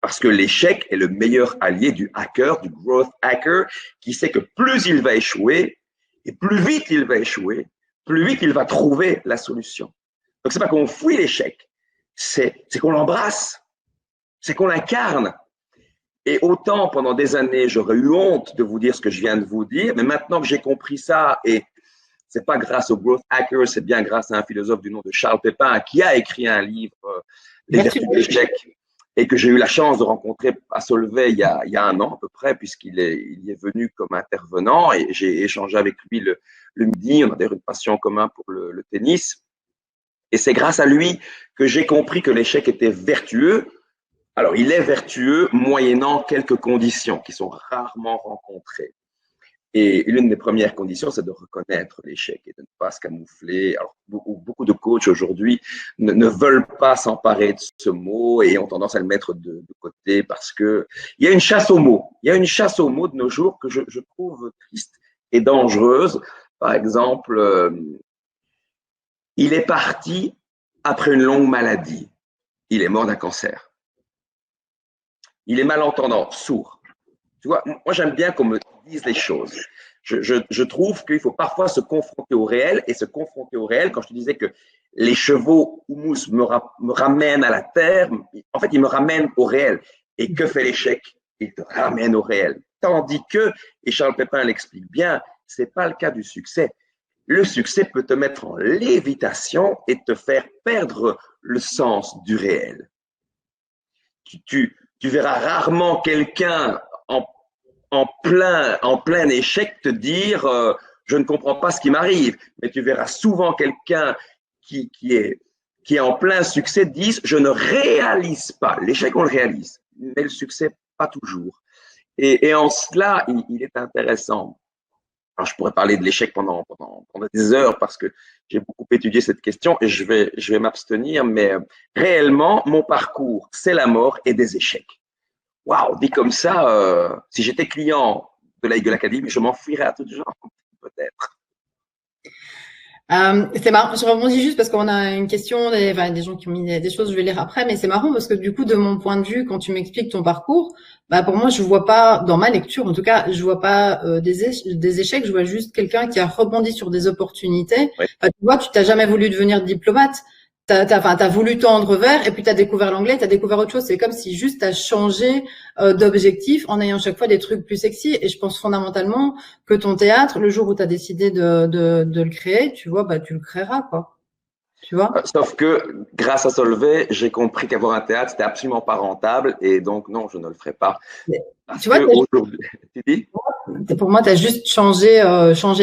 Parce que l'échec est le meilleur allié du hacker, du growth hacker, qui sait que plus il va échouer, et plus vite il va échouer, plus vite il va trouver la solution. Donc, c'est pas qu'on fuit l'échec, c'est qu'on l'embrasse, c'est qu'on l'incarne. Et autant, pendant des années, j'aurais eu honte de vous dire ce que je viens de vous dire, mais maintenant que j'ai compris ça, et c'est pas grâce au growth hacker, c'est bien grâce à un philosophe du nom de Charles Pépin qui a écrit un livre, Les vertus de l'échec, et que j'ai eu la chance de rencontrer à Solvay il y a un an à peu près, puisqu'il il est venu comme intervenant, et j'ai échangé avec lui le midi. On a d'ailleurs une passion en commun pour le tennis. Et c'est grâce à lui que j'ai compris que l'échec était vertueux. Alors, il est vertueux moyennant quelques conditions qui sont rarement rencontrées. Et l'une des premières conditions, c'est de reconnaître l'échec et de ne pas se camoufler. Alors, beaucoup de coachs aujourd'hui ne veulent pas s'emparer de ce mot et ont tendance à le mettre de côté parce que il y a une chasse aux mots. Il y a une chasse aux mots de nos jours que je trouve triste et dangereuse. Par exemple, il est parti après une longue maladie. Il est mort d'un cancer. Il est malentendant, sourd. Tu vois, moi, j'aime bien qu'on me dise les choses. Je trouve qu'il faut parfois se confronter au réel et se confronter au réel. Quand je te disais que les chevaux houmous me ramènent à la terre, en fait, ils me ramènent au réel. Et que fait l'échec? Il te ramène au réel. Tandis que, et Charles Pépin l'explique bien, c'est pas le cas du succès. Le succès peut te mettre en lévitation et te faire perdre le sens du réel. Tu verras rarement quelqu'un en plein échec te dire je ne comprends pas ce qui m'arrive, mais tu verras souvent quelqu'un qui est en plein succès dire je ne réalise pas. L'échec, on le réalise, mais le succès, pas toujours. Et en cela, il est intéressant. Alors, je pourrais parler de l'échec pendant des heures parce que j'ai beaucoup étudié cette question et je vais m'abstenir, mais réellement, mon parcours, c'est la mort et des échecs. Waouh, dit comme ça, si j'étais client de la Eagle Academy, je m'enfuirais à toute jambe, peut-être. C'est marrant, je rebondis juste parce qu'on a une question, des gens qui ont mis des choses, je vais lire après, mais c'est marrant parce que du coup, de mon point de vue, quand tu m'expliques ton parcours, bah pour moi, je vois pas, dans ma lecture en tout cas, je vois pas des échecs, je vois juste quelqu'un qui a rebondi sur des opportunités. Oui. Tu vois, tu t'as jamais voulu devenir diplomate, t'as voulu tendre vers et puis t'as découvert l'anglais, t'as découvert autre chose. C'est comme si juste t'as changé d'objectif en ayant chaque fois des trucs plus sexy. Et je pense fondamentalement que ton théâtre, le jour où t'as décidé de le créer, tu vois, bah tu le créeras quoi. Tu vois. Sauf que grâce à Solvay, j'ai compris qu'avoir un théâtre, c'était absolument pas rentable et donc non, je ne le ferai pas. Parce tu vois, que aujourd'hui, tu dis? pour moi, tu as juste changé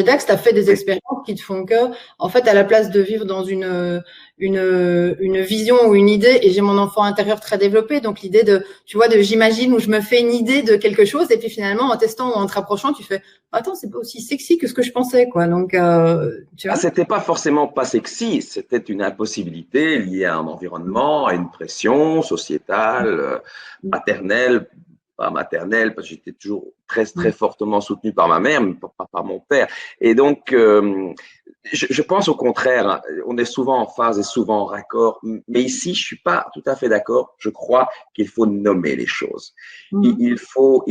d'axe, tu as fait des expériences qui te font que, en fait, à la place de vivre dans une vision ou une idée, et j'ai mon enfant intérieur très développé, donc l'idée de, tu vois, j'imagine où je me fais une idée de quelque chose, et puis finalement, en testant ou en te rapprochant, tu fais, attends, c'est pas aussi sexy que ce que je pensais, quoi. Donc, tu vois. C'était pas forcément pas sexy, c'était une impossibilité liée à un environnement, à une pression sociétale, paternelle, pas maternelle, parce que j'étais toujours très fortement soutenu par ma mère, mais pas par mon père. Et donc, je pense au contraire, hein, on est souvent en phase et souvent en raccord, mais ici, je suis pas tout à fait d'accord. Je crois qu'il faut nommer les choses. Il faut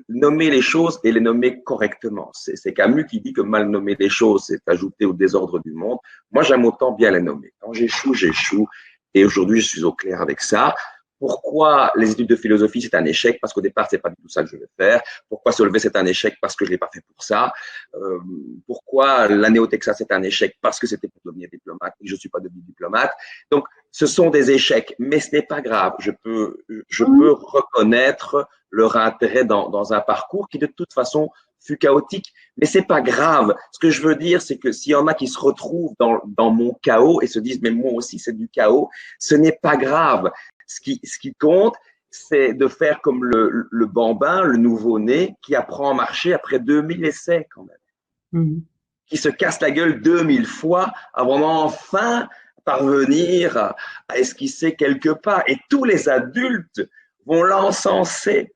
nommer les choses et les nommer correctement. C'est Camus qui dit que mal nommer les choses, c'est ajouter au désordre du monde. Moi, j'aime autant bien les nommer. Quand j'échoue, j'échoue. Et aujourd'hui, je suis au clair avec ça. Pourquoi les études de philosophie, c'est un échec? Parce qu'au départ, c'est pas du tout ça que je vais faire. Pourquoi Solvay, c'est un échec? Parce que je l'ai pas fait pour ça. Pourquoi l'année au Texas, c'est un échec? Parce que c'était pour devenir diplomate et je suis pas devenu diplomate. Donc, ce sont des échecs, mais ce n'est pas grave. Je peux reconnaître leur intérêt dans un parcours qui, de toute façon, fut chaotique. Mais c'est pas grave. Ce que je veux dire, c'est que s'il y en a qui se retrouvent dans mon chaos et se disent, mais moi aussi, c'est du chaos, ce n'est pas grave. Ce qui compte, c'est de faire comme le bambin, le nouveau-né, qui apprend à marcher après 2000 essais quand même. qui se casse la gueule 2000 fois avant d'enfin parvenir à esquisser quelques pas. Et tous les adultes vont l'encenser.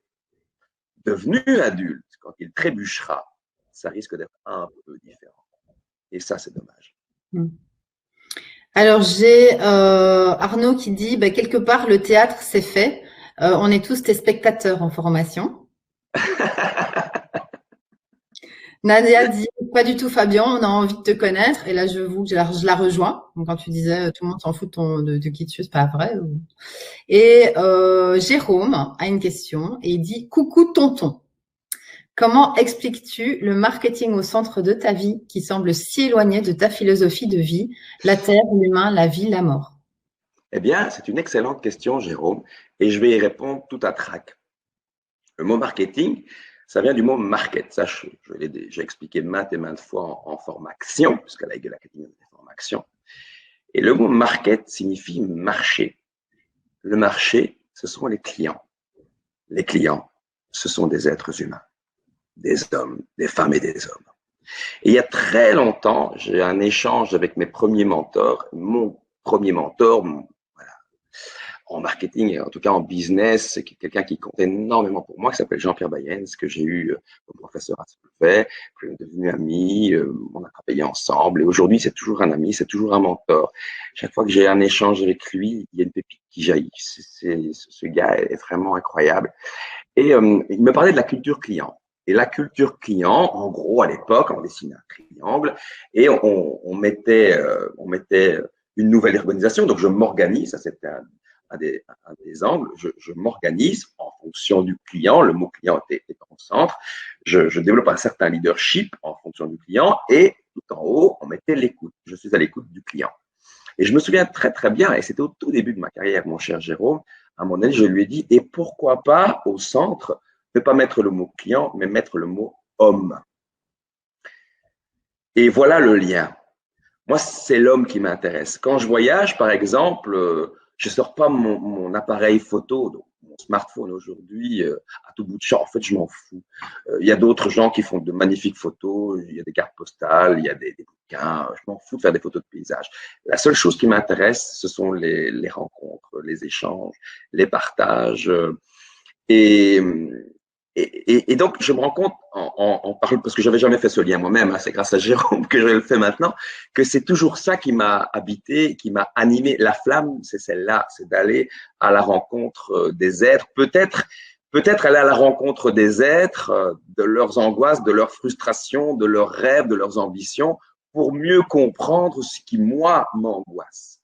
Devenu adulte, quand il trébuchera, ça risque d'être un peu différent. Et ça, c'est dommage. Alors, j'ai Arnaud qui dit, bah, quelque part, le théâtre, c'est fait. On est tous tes spectateurs en formation. Nadia dit, pas du tout Fabien, on a envie de te connaître. Et là, je la rejoins. Donc, quand tu disais, tout le monde s'en fout de qui tu es, c'est pas vrai. Et Jérôme a une question et il dit, coucou tonton. Comment expliques-tu le marketing au centre de ta vie qui semble si éloigné de ta philosophie de vie, la terre, l'humain, la vie, la mort? Eh bien, c'est une excellente question, Jérôme, et je vais y répondre tout à trac. Le mot marketing, ça vient du mot market. Ça, je l'ai déjà expliqué maintes et maintes fois en formation, puisqu'à la Hegel Academy, on a des formations. Et le mot market signifie marché. Le marché, ce sont les clients. Les clients, ce sont des êtres humains. Des hommes, des femmes et des hommes. Et il y a très longtemps, j'ai un échange avec mes premiers mentors. Mon premier mentor, voilà, en marketing et en tout cas en business, c'est quelqu'un qui compte énormément pour moi, qui s'appelle Jean-Pierre Bayens, que j'ai eu comme professeur à Solvay, puis on est devenu amis, on a travaillé ensemble et aujourd'hui c'est toujours un ami, c'est toujours un mentor. Chaque fois que j'ai un échange avec lui, il y a une pépite qui jaillit. Ce gars est vraiment incroyable. Et il me parlait de la culture client. Et la culture client, en gros, à l'époque, on dessinait un triangle et on mettait une nouvelle organisation. Donc, je m'organise, ça c'était un des angles, je m'organise en fonction du client. Le mot client est en centre. Je développe un certain leadership en fonction du client et tout en haut, on mettait l'écoute. Je suis à l'écoute du client. Et je me souviens très, très bien, et c'était au tout début de ma carrière, mon cher Jérôme, à un moment donné, je lui ai dit, et pourquoi pas au centre, ne pas mettre le mot client, mais mettre le mot homme. Et voilà le lien. Moi, c'est l'homme qui m'intéresse. Quand je voyage, par exemple, je ne sors pas mon appareil photo, donc mon smartphone aujourd'hui, à tout bout de champ. En fait, je m'en fous. Il y a d'autres gens qui font de magnifiques photos, il y a des cartes postales, il y a des bouquins. Je m'en fous de faire des photos de paysage. La seule chose qui m'intéresse, ce sont les rencontres, les échanges, les partages. Et donc, je me rends compte, en parlant, parce que j'avais jamais fait ce lien moi-même, hein, c'est grâce à Jérôme que je le fais maintenant, que c'est toujours ça qui m'a habité, qui m'a animé. La flamme, c'est celle-là, c'est d'aller à la rencontre des êtres, peut-être aller à la rencontre des êtres, de leurs angoisses, de leurs frustrations, de leurs rêves, de leurs ambitions, pour mieux comprendre ce qui, moi, m'angoisse.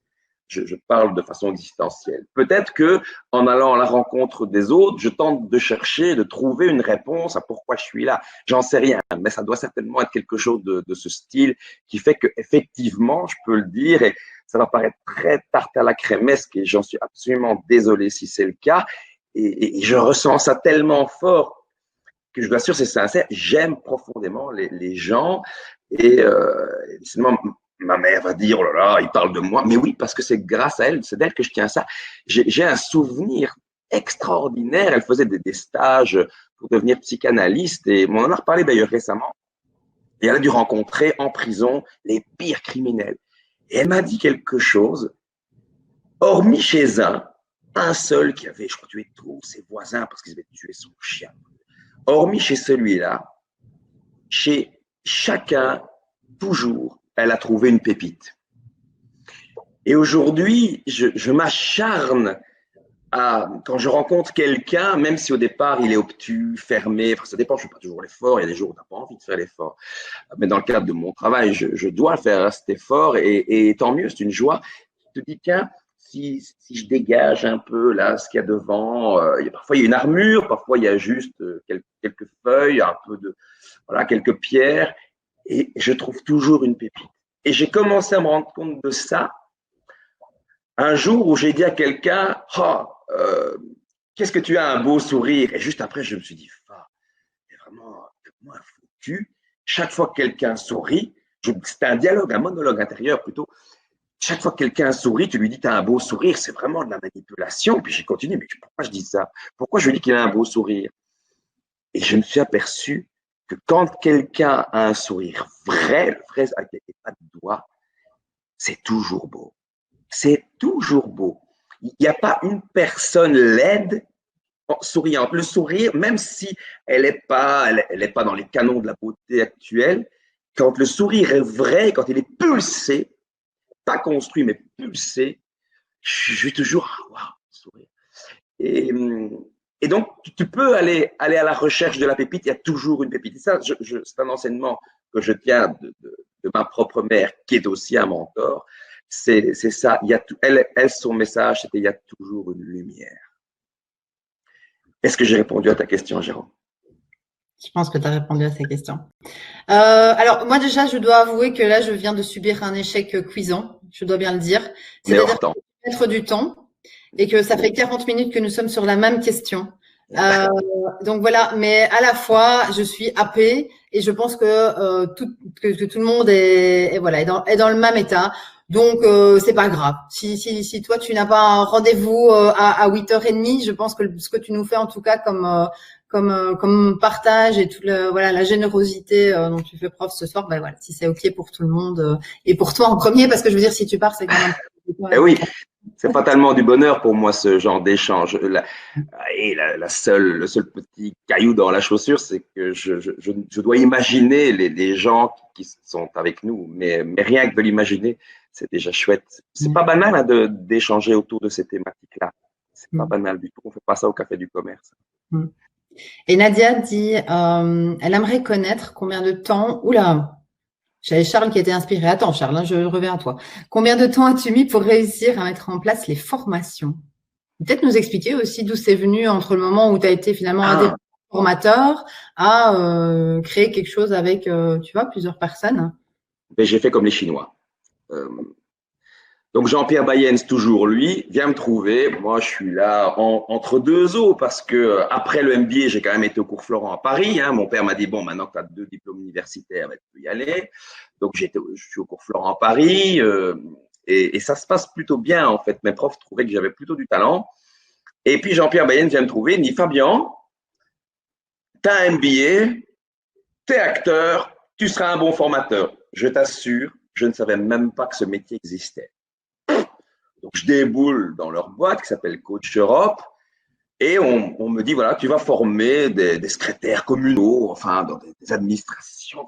Je parle de façon existentielle. Peut-être que en allant à la rencontre des autres, je tente de chercher, de trouver une réponse à pourquoi je suis là. J'en sais rien, mais ça doit certainement être quelque chose de ce style qui fait que effectivement, je peux le dire, et ça va paraître très tarte à la crémesque, et j'en suis absolument désolé si c'est le cas. Et je ressens ça tellement fort que je vous assure, c'est sincère. J'aime profondément les gens, et seulement ma mère va dire, oh là là, il parle de moi. Mais oui, parce que c'est grâce à elle, c'est d'elle que je tiens ça. J'ai un souvenir extraordinaire. Elle faisait des stages pour devenir psychanalyste et on en a reparlé d'ailleurs récemment. Et elle a dû rencontrer en prison les pires criminels. Et elle m'a dit quelque chose, hormis chez un seul qui avait, je crois, tué tous ses voisins parce qu'ils avaient tué son chien. Hormis chez celui-là, chez chacun, toujours, elle a trouvé une pépite. Et aujourd'hui, je m'acharne quand je rencontre quelqu'un, même si au départ il est obtus, fermé, enfin, ça dépend, je ne fais pas toujours l'effort, il y a des jours où tu n'as pas envie de faire l'effort. Mais dans le cadre de mon travail, je dois faire cet effort et tant mieux, c'est une joie. Tu te dis, tiens, si je dégage un peu là ce qu'il y a devant, parfois il y a une armure, parfois il y a juste quelques feuilles, un peu voilà, quelques pierres, et je trouve toujours une pépite. Et j'ai commencé à me rendre compte de ça un jour où j'ai dit à quelqu'un, qu'est-ce que tu as un beau sourire. Et juste après, je me suis dit, c'est vraiment un foutu. Chaque fois que quelqu'un sourit, c'était un dialogue, un monologue intérieur plutôt. Chaque fois que quelqu'un sourit, tu lui dis, tu as un beau sourire, c'est vraiment de la manipulation. Puis j'ai continué, mais pourquoi je dis ça? Pourquoi je lui dis qu'il a un beau sourire? Et je me suis aperçu que quand quelqu'un a un sourire vrai, le vrai avec pas de doigts, c'est toujours beau. C'est toujours beau. Il n'y a pas une personne laide souriante. Le sourire, même si elle n'est pas, elle est pas dans les canons de la beauté actuelle, quand le sourire est vrai, quand il est pulsé, pas construit mais pulsé, je suis toujours waouh, sourire. Et, et donc tu peux aller à la recherche de la pépite. Il y a toujours une pépite. Et ça, c'est un enseignement que je tiens de ma propre mère, qui est aussi un mentor. C'est ça. Il y a elle, son message, c'était il y a toujours une lumière. Est-ce que j'ai répondu à ta question, Jérôme? Je pense que tu as répondu à ces questions. Alors, moi, déjà, je dois avouer que là, je viens de subir un échec cuisant. Je dois bien le dire. On est C'est-à-dire hors temps. mettre du temps et que ça fait 40 minutes que nous sommes sur la même question. Donc voilà, mais à la fois, je suis happée et je pense que, que tout le monde voilà, est dans le même état. Donc, c'est pas grave. Si toi, tu n'as pas un rendez-vous à 8h30, je pense que ce que tu nous fais, en tout cas, comme partage et toute voilà, la générosité dont tu fais preuve ce soir, ben voilà, si c'est OK pour tout le monde et pour toi en premier, parce que je veux dire, si tu pars, c'est quand même… Eh oui, c'est fatalement du bonheur pour moi, ce genre d'échange. Le seul petit caillou dans la chaussure, c'est que je dois imaginer les gens qui sont avec nous, mais rien que de l'imaginer, c'est déjà chouette. C'est pas banal hein, d'échanger autour de ces thématiques-là. C'est pas banal du tout. On fait pas ça au café du commerce. Et Nadia dit, elle aimerait connaître combien de temps… Oula, j'avais Charles qui était inspiré. Attends, Charles, hein, je reviens à toi. Combien de temps as-tu mis pour réussir à mettre en place les formations? Peut-être nous expliquer aussi d'où c'est venu entre le moment où tu as été finalement un des formateurs à créer quelque chose avec, tu vois, plusieurs personnes. Ben, j'ai fait comme les Chinois. Donc Jean-Pierre Bayens, toujours lui, vient me trouver. Moi, je suis là entre deux eaux parce que après le MBA, j'ai quand même été au cours Florent à Paris. Hein. Mon père m'a dit bon, maintenant que tu as 2 diplômes universitaires, ben, tu peux y aller. Donc je suis au cours Florent à Paris et ça se passe plutôt bien en fait. Mes profs trouvaient que j'avais plutôt du talent. Et puis Jean-Pierre Bayens vient me trouver, il me dit Fabien, tu as un MBA, tu es acteur, tu seras un bon formateur. Je t'assure, je ne savais même pas que ce métier existait. Donc, je déboule dans leur boîte qui s'appelle Coach Europe et on me dit, voilà, tu vas former des secrétaires communaux, enfin, dans des administrations.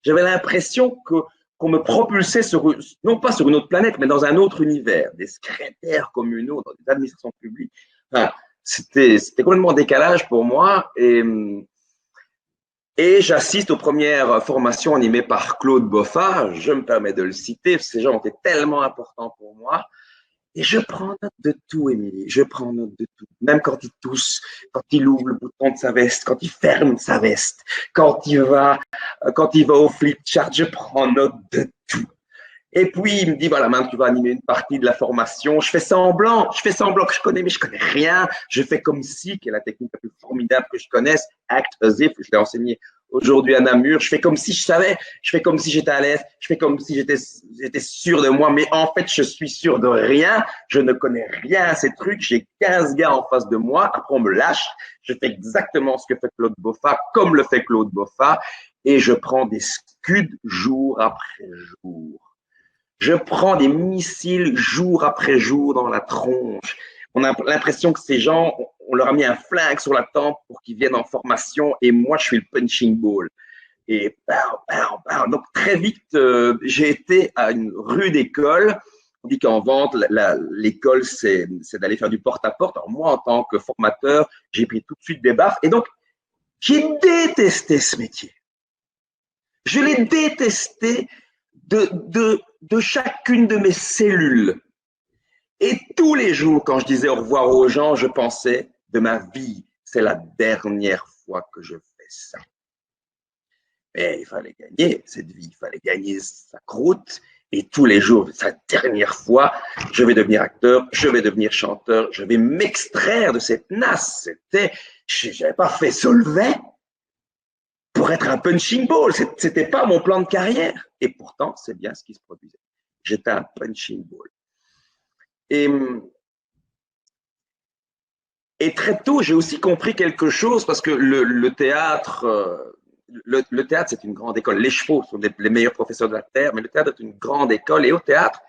J'avais l'impression qu'on me propulsait non pas sur une autre planète, mais dans un autre univers, des secrétaires communaux dans des administrations publiques. Enfin, c'était complètement en décalage pour moi et j'assiste aux premières formations animées par Claude Boffard. Je me permets de le citer, parce que ces gens ont été tellement importants pour moi. Et je prends note de tout, Émilie. Je prends note de tout. Même quand il tousse, quand il ouvre le bouton de sa veste, quand il ferme sa veste, quand il va au flip chart, je prends note de tout. Et puis, il me dit, voilà, maintenant tu vas animer une partie de la formation. Je fais semblant que je connais, mais je connais rien. Je fais comme si, qui est la technique la plus formidable que je connaisse, act as if, je l'ai enseigné aujourd'hui à Namur. Je fais comme si je savais, je fais comme si j'étais à l'aise, je fais comme si j'étais sûr de moi, mais en fait, je suis sûr de rien. Je ne connais rien à ces trucs. J'ai 15 gars en face de moi. Après, on me lâche. Je fais exactement ce que fait Claude Boffard, comme le fait Claude Boffard, et je prends des scuds jour après jour. Je prends des missiles jour après jour dans la tronche. On a l'impression que ces gens, on leur a mis un flingue sur la tempe pour qu'ils viennent en formation et moi, je suis le punching ball. Et donc très vite, j'ai été à une rude école. On dit qu'en vente, l'école, c'est d'aller faire du porte-à-porte. Alors moi, en tant que formateur, j'ai pris tout de suite des baffes. Et donc, j'ai détesté ce métier. Je l'ai détesté de chacune de mes cellules. Et tous les jours, quand je disais au revoir aux gens, je pensais de ma vie, c'est la dernière fois que je fais ça. Mais il fallait gagner cette vie, il fallait gagner sa croûte. Et tous les jours, sa dernière fois, je vais devenir acteur, je vais devenir chanteur, je vais m'extraire de cette nasse. Je n'avais pas fait Solvay pour être un punching ball. C'était pas mon plan de carrière. Et pourtant, c'est bien ce qui se produisait. J'étais un punching ball. Et très tôt, j'ai aussi compris quelque chose parce que le théâtre, le théâtre, c'est une grande école. Les chevaux sont les meilleurs professeurs de la Terre, mais le théâtre est une grande école. Et au théâtre,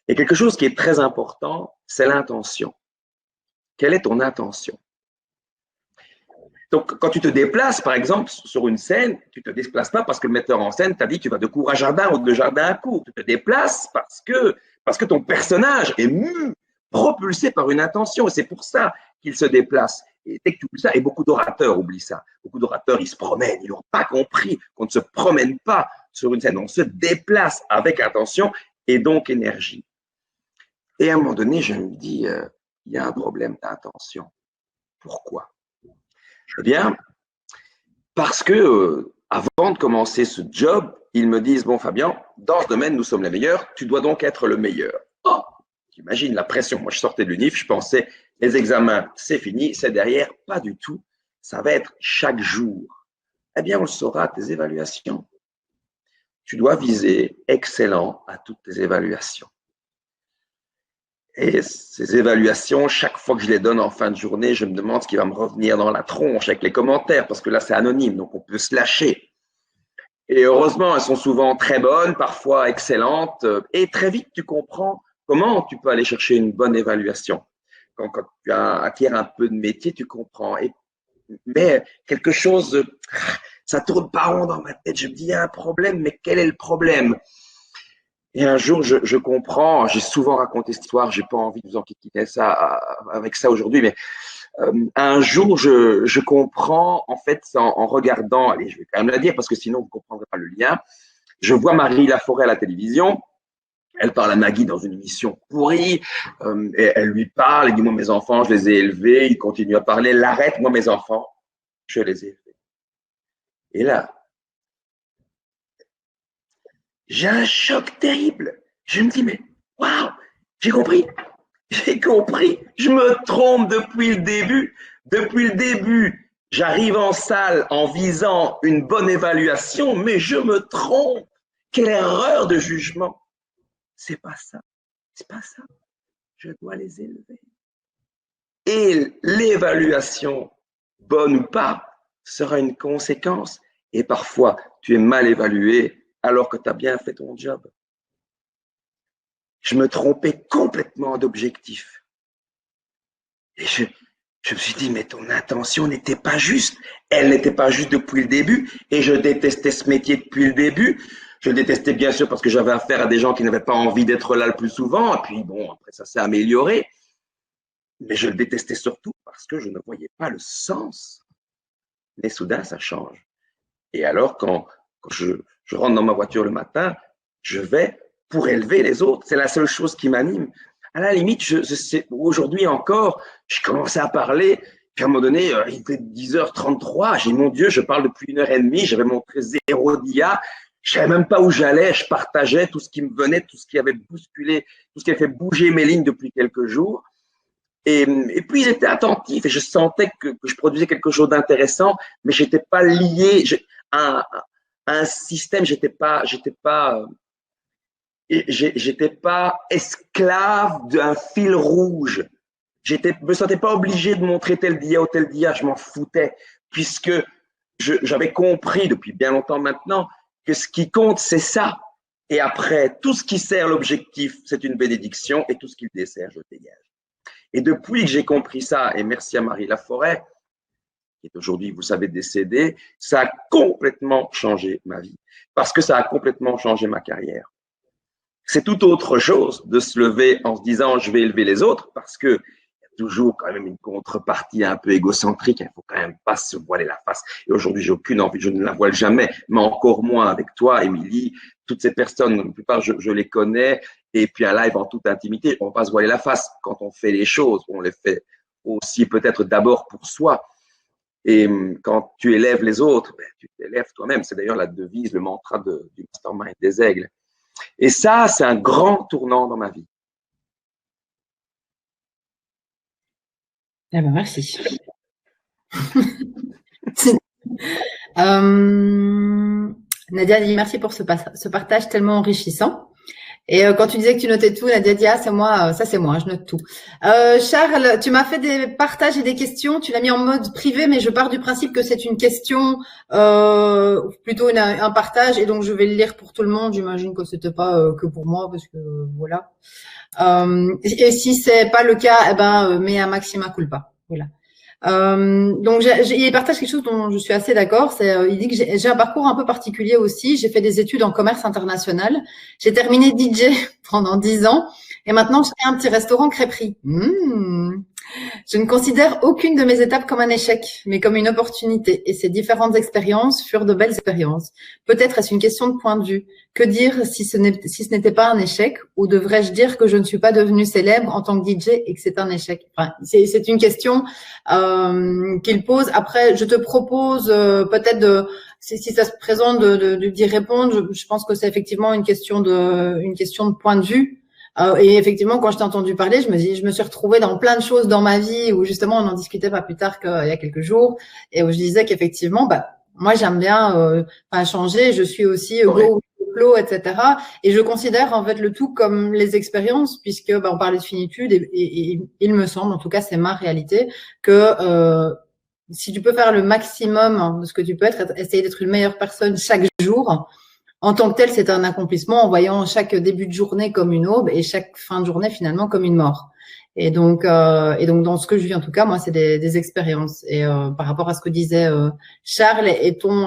il y a quelque chose qui est très important, c'est l'intention. Quelle est ton intention? Donc, quand tu te déplaces, par exemple, sur une scène, tu ne te déplaces pas parce que le metteur en scène t'a dit que tu vas de cour à jardin ou de jardin à cour. Tu te déplaces parce que ton personnage est mu, propulsé par une intention. Et c'est pour ça qu'il se déplace. Et dès que tu oublies ça, et beaucoup d'orateurs oublient ça. Beaucoup d'orateurs, ils se promènent. Ils n'ont pas compris qu'on ne se promène pas sur une scène. On se déplace avec intention et donc énergie. Et à un moment donné, je me dis, il y a un problème d'intention. Pourquoi? Eh bien, parce que avant de commencer ce job, ils me disent, bon Fabien, dans ce domaine, nous sommes les meilleurs, tu dois donc être le meilleur. Oh, t'imagines la pression. Moi, je sortais de l'UNIF, je pensais, les examens, c'est fini, c'est derrière. Pas du tout. Ça va être chaque jour. Eh bien, on le saura, tes évaluations. Tu dois viser excellent à toutes tes évaluations. Et ces évaluations, chaque fois que je les donne en fin de journée, je me demande ce qui va me revenir dans la tronche avec les commentaires, parce que là, c'est anonyme, donc on peut se lâcher. Et heureusement, elles sont souvent très bonnes, parfois excellentes, et très vite, tu comprends comment tu peux aller chercher une bonne évaluation. Quand tu acquiers un peu de métier, tu comprends. Mais quelque chose, ça tourne pas rond dans ma tête. Je me dis, il y a un problème, mais quel est le problème? Et un jour, je comprends, j'ai souvent raconté cette histoire, j'ai pas envie de vous enquiquiner ça avec ça aujourd'hui, mais un jour, je comprends, en fait, en regardant, allez, je vais quand même la dire parce que sinon vous ne comprendrez pas le lien. Je vois Marie Laforêt à la télévision, elle parle à Maggie dans une émission pourrie, et elle lui parle, elle dit, moi mes enfants, je les ai élevés, il continue à parler, elle l'arrête, moi mes enfants, je les ai élevés. Et là, j'ai un choc terrible. Je me dis, mais waouh, j'ai compris. J'ai compris. Je me trompe depuis le début. Depuis le début, j'arrive en salle en visant une bonne évaluation, mais je me trompe. Quelle erreur de jugement. C'est pas ça. C'est pas ça. Je dois les élever. Et l'évaluation, bonne ou pas, sera une conséquence. Et parfois, tu es mal évalué alors que tu as bien fait ton job. Je me trompais complètement d'objectif. Et je me suis dit, mais ton intention n'était pas juste. Elle n'était pas juste depuis le début. Et je détestais ce métier depuis le début. Je le détestais bien sûr parce que j'avais affaire à des gens qui n'avaient pas envie d'être là le plus souvent. Et puis bon, après ça s'est amélioré. Mais je le détestais surtout parce que je ne voyais pas le sens. Mais soudain, ça change. Et alors, quand je rentre dans ma voiture le matin, je vais pour élever les autres. C'est la seule chose qui m'anime. À la limite, je sais, aujourd'hui encore, je commençais à parler, puis à un moment donné, il était 10h33, j'ai dit, mon Dieu, je parle depuis 1h30, j'avais montré 0 dia, je savais même pas où j'allais, je partageais tout ce qui me venait, tout ce qui avait bousculé, tout ce qui avait fait bouger mes lignes depuis quelques jours. Et puis, il était attentif et je sentais que je produisais quelque chose d'intéressant, mais j'étais pas lié à un système, j'étais pas esclave d'un fil rouge. Je me sentais pas obligé de montrer tel dia ou tel dia, je m'en foutais, puisque j'avais compris depuis bien longtemps maintenant que ce qui compte, c'est ça. Et après, tout ce qui sert l'objectif, c'est une bénédiction, et tout ce qui le dessert, je le dégage. Et depuis que j'ai compris ça, et merci à Marie Laforêt, qui est aujourd'hui, vous savez, décédée, ça a complètement changé ma vie, parce que ça a complètement changé ma carrière. C'est tout autre chose de se lever en se disant je vais élever les autres, parce que il y a toujours quand même une contrepartie un peu égocentrique, il ne faut quand même pas se voiler la face. Et aujourd'hui, j'ai aucune envie, je ne la voile jamais, mais encore moins avec toi, Émilie, toutes ces personnes, la plupart, je les connais, et puis un live en toute intimité, on ne va pas se voiler la face. Quand on fait les choses, on les fait aussi peut-être d'abord pour soi. Et quand tu élèves les autres, ben, tu t'élèves toi-même. C'est d'ailleurs la devise, le mantra du Mastermind des Aigles. Et ça, c'est un grand tournant dans ma vie. Eh ben, merci. Nadia dit merci pour ce partage tellement enrichissant. Et quand tu disais que tu notais tout, Nadia dit, ah, c'est moi, ça c'est moi, je note tout. Charles, tu m'as fait des partages et des questions, tu l'as mis en mode privé, mais je pars du principe que c'est une question, plutôt un partage, et donc je vais le lire pour tout le monde. J'imagine que c'était pas que pour moi, parce que voilà. Et si c'est pas le cas, eh ben, mets un maxima culpa. Voilà. Donc, il partage quelque chose dont je suis assez d'accord. Il dit que j'ai un parcours un peu particulier aussi. J'ai fait des études en commerce international. J'ai terminé DJ pendant 10 ans et maintenant je fais un petit restaurant crêperie. Je ne considère aucune de mes étapes comme un échec, mais comme une opportunité. Et ces différentes expériences furent de belles expériences. Peut-être est-ce une question de point de vue. Que dire si ce n'était pas un échec, ou devrais-je dire que je ne suis pas devenue célèbre en tant que DJ et que c'est un échec? Enfin, c'est une question qu'il pose. Après, je te propose peut-être si ça se présente d'y répondre. Je pense que c'est effectivement une question de point de vue. Et effectivement, quand je t'ai entendu parler, je me suis retrouvée dans plein de choses dans ma vie où justement on en discutait pas plus tard qu'il y a quelques jours et où je disais qu'effectivement, moi j'aime bien changer. Je suis aussi go flow, etc. Et je considère en fait le tout comme les expériences, puisque on parlait de finitude et il me semble, en tout cas c'est ma réalité, que si tu peux faire le maximum de ce que tu peux essayer d'être une meilleure personne chaque jour. En tant que tel, c'est un accomplissement en voyant chaque début de journée comme une aube et chaque fin de journée finalement comme une mort. Et donc dans ce que je vis en tout cas, moi, c'est des expériences. Et par rapport à ce que disait Charles et ton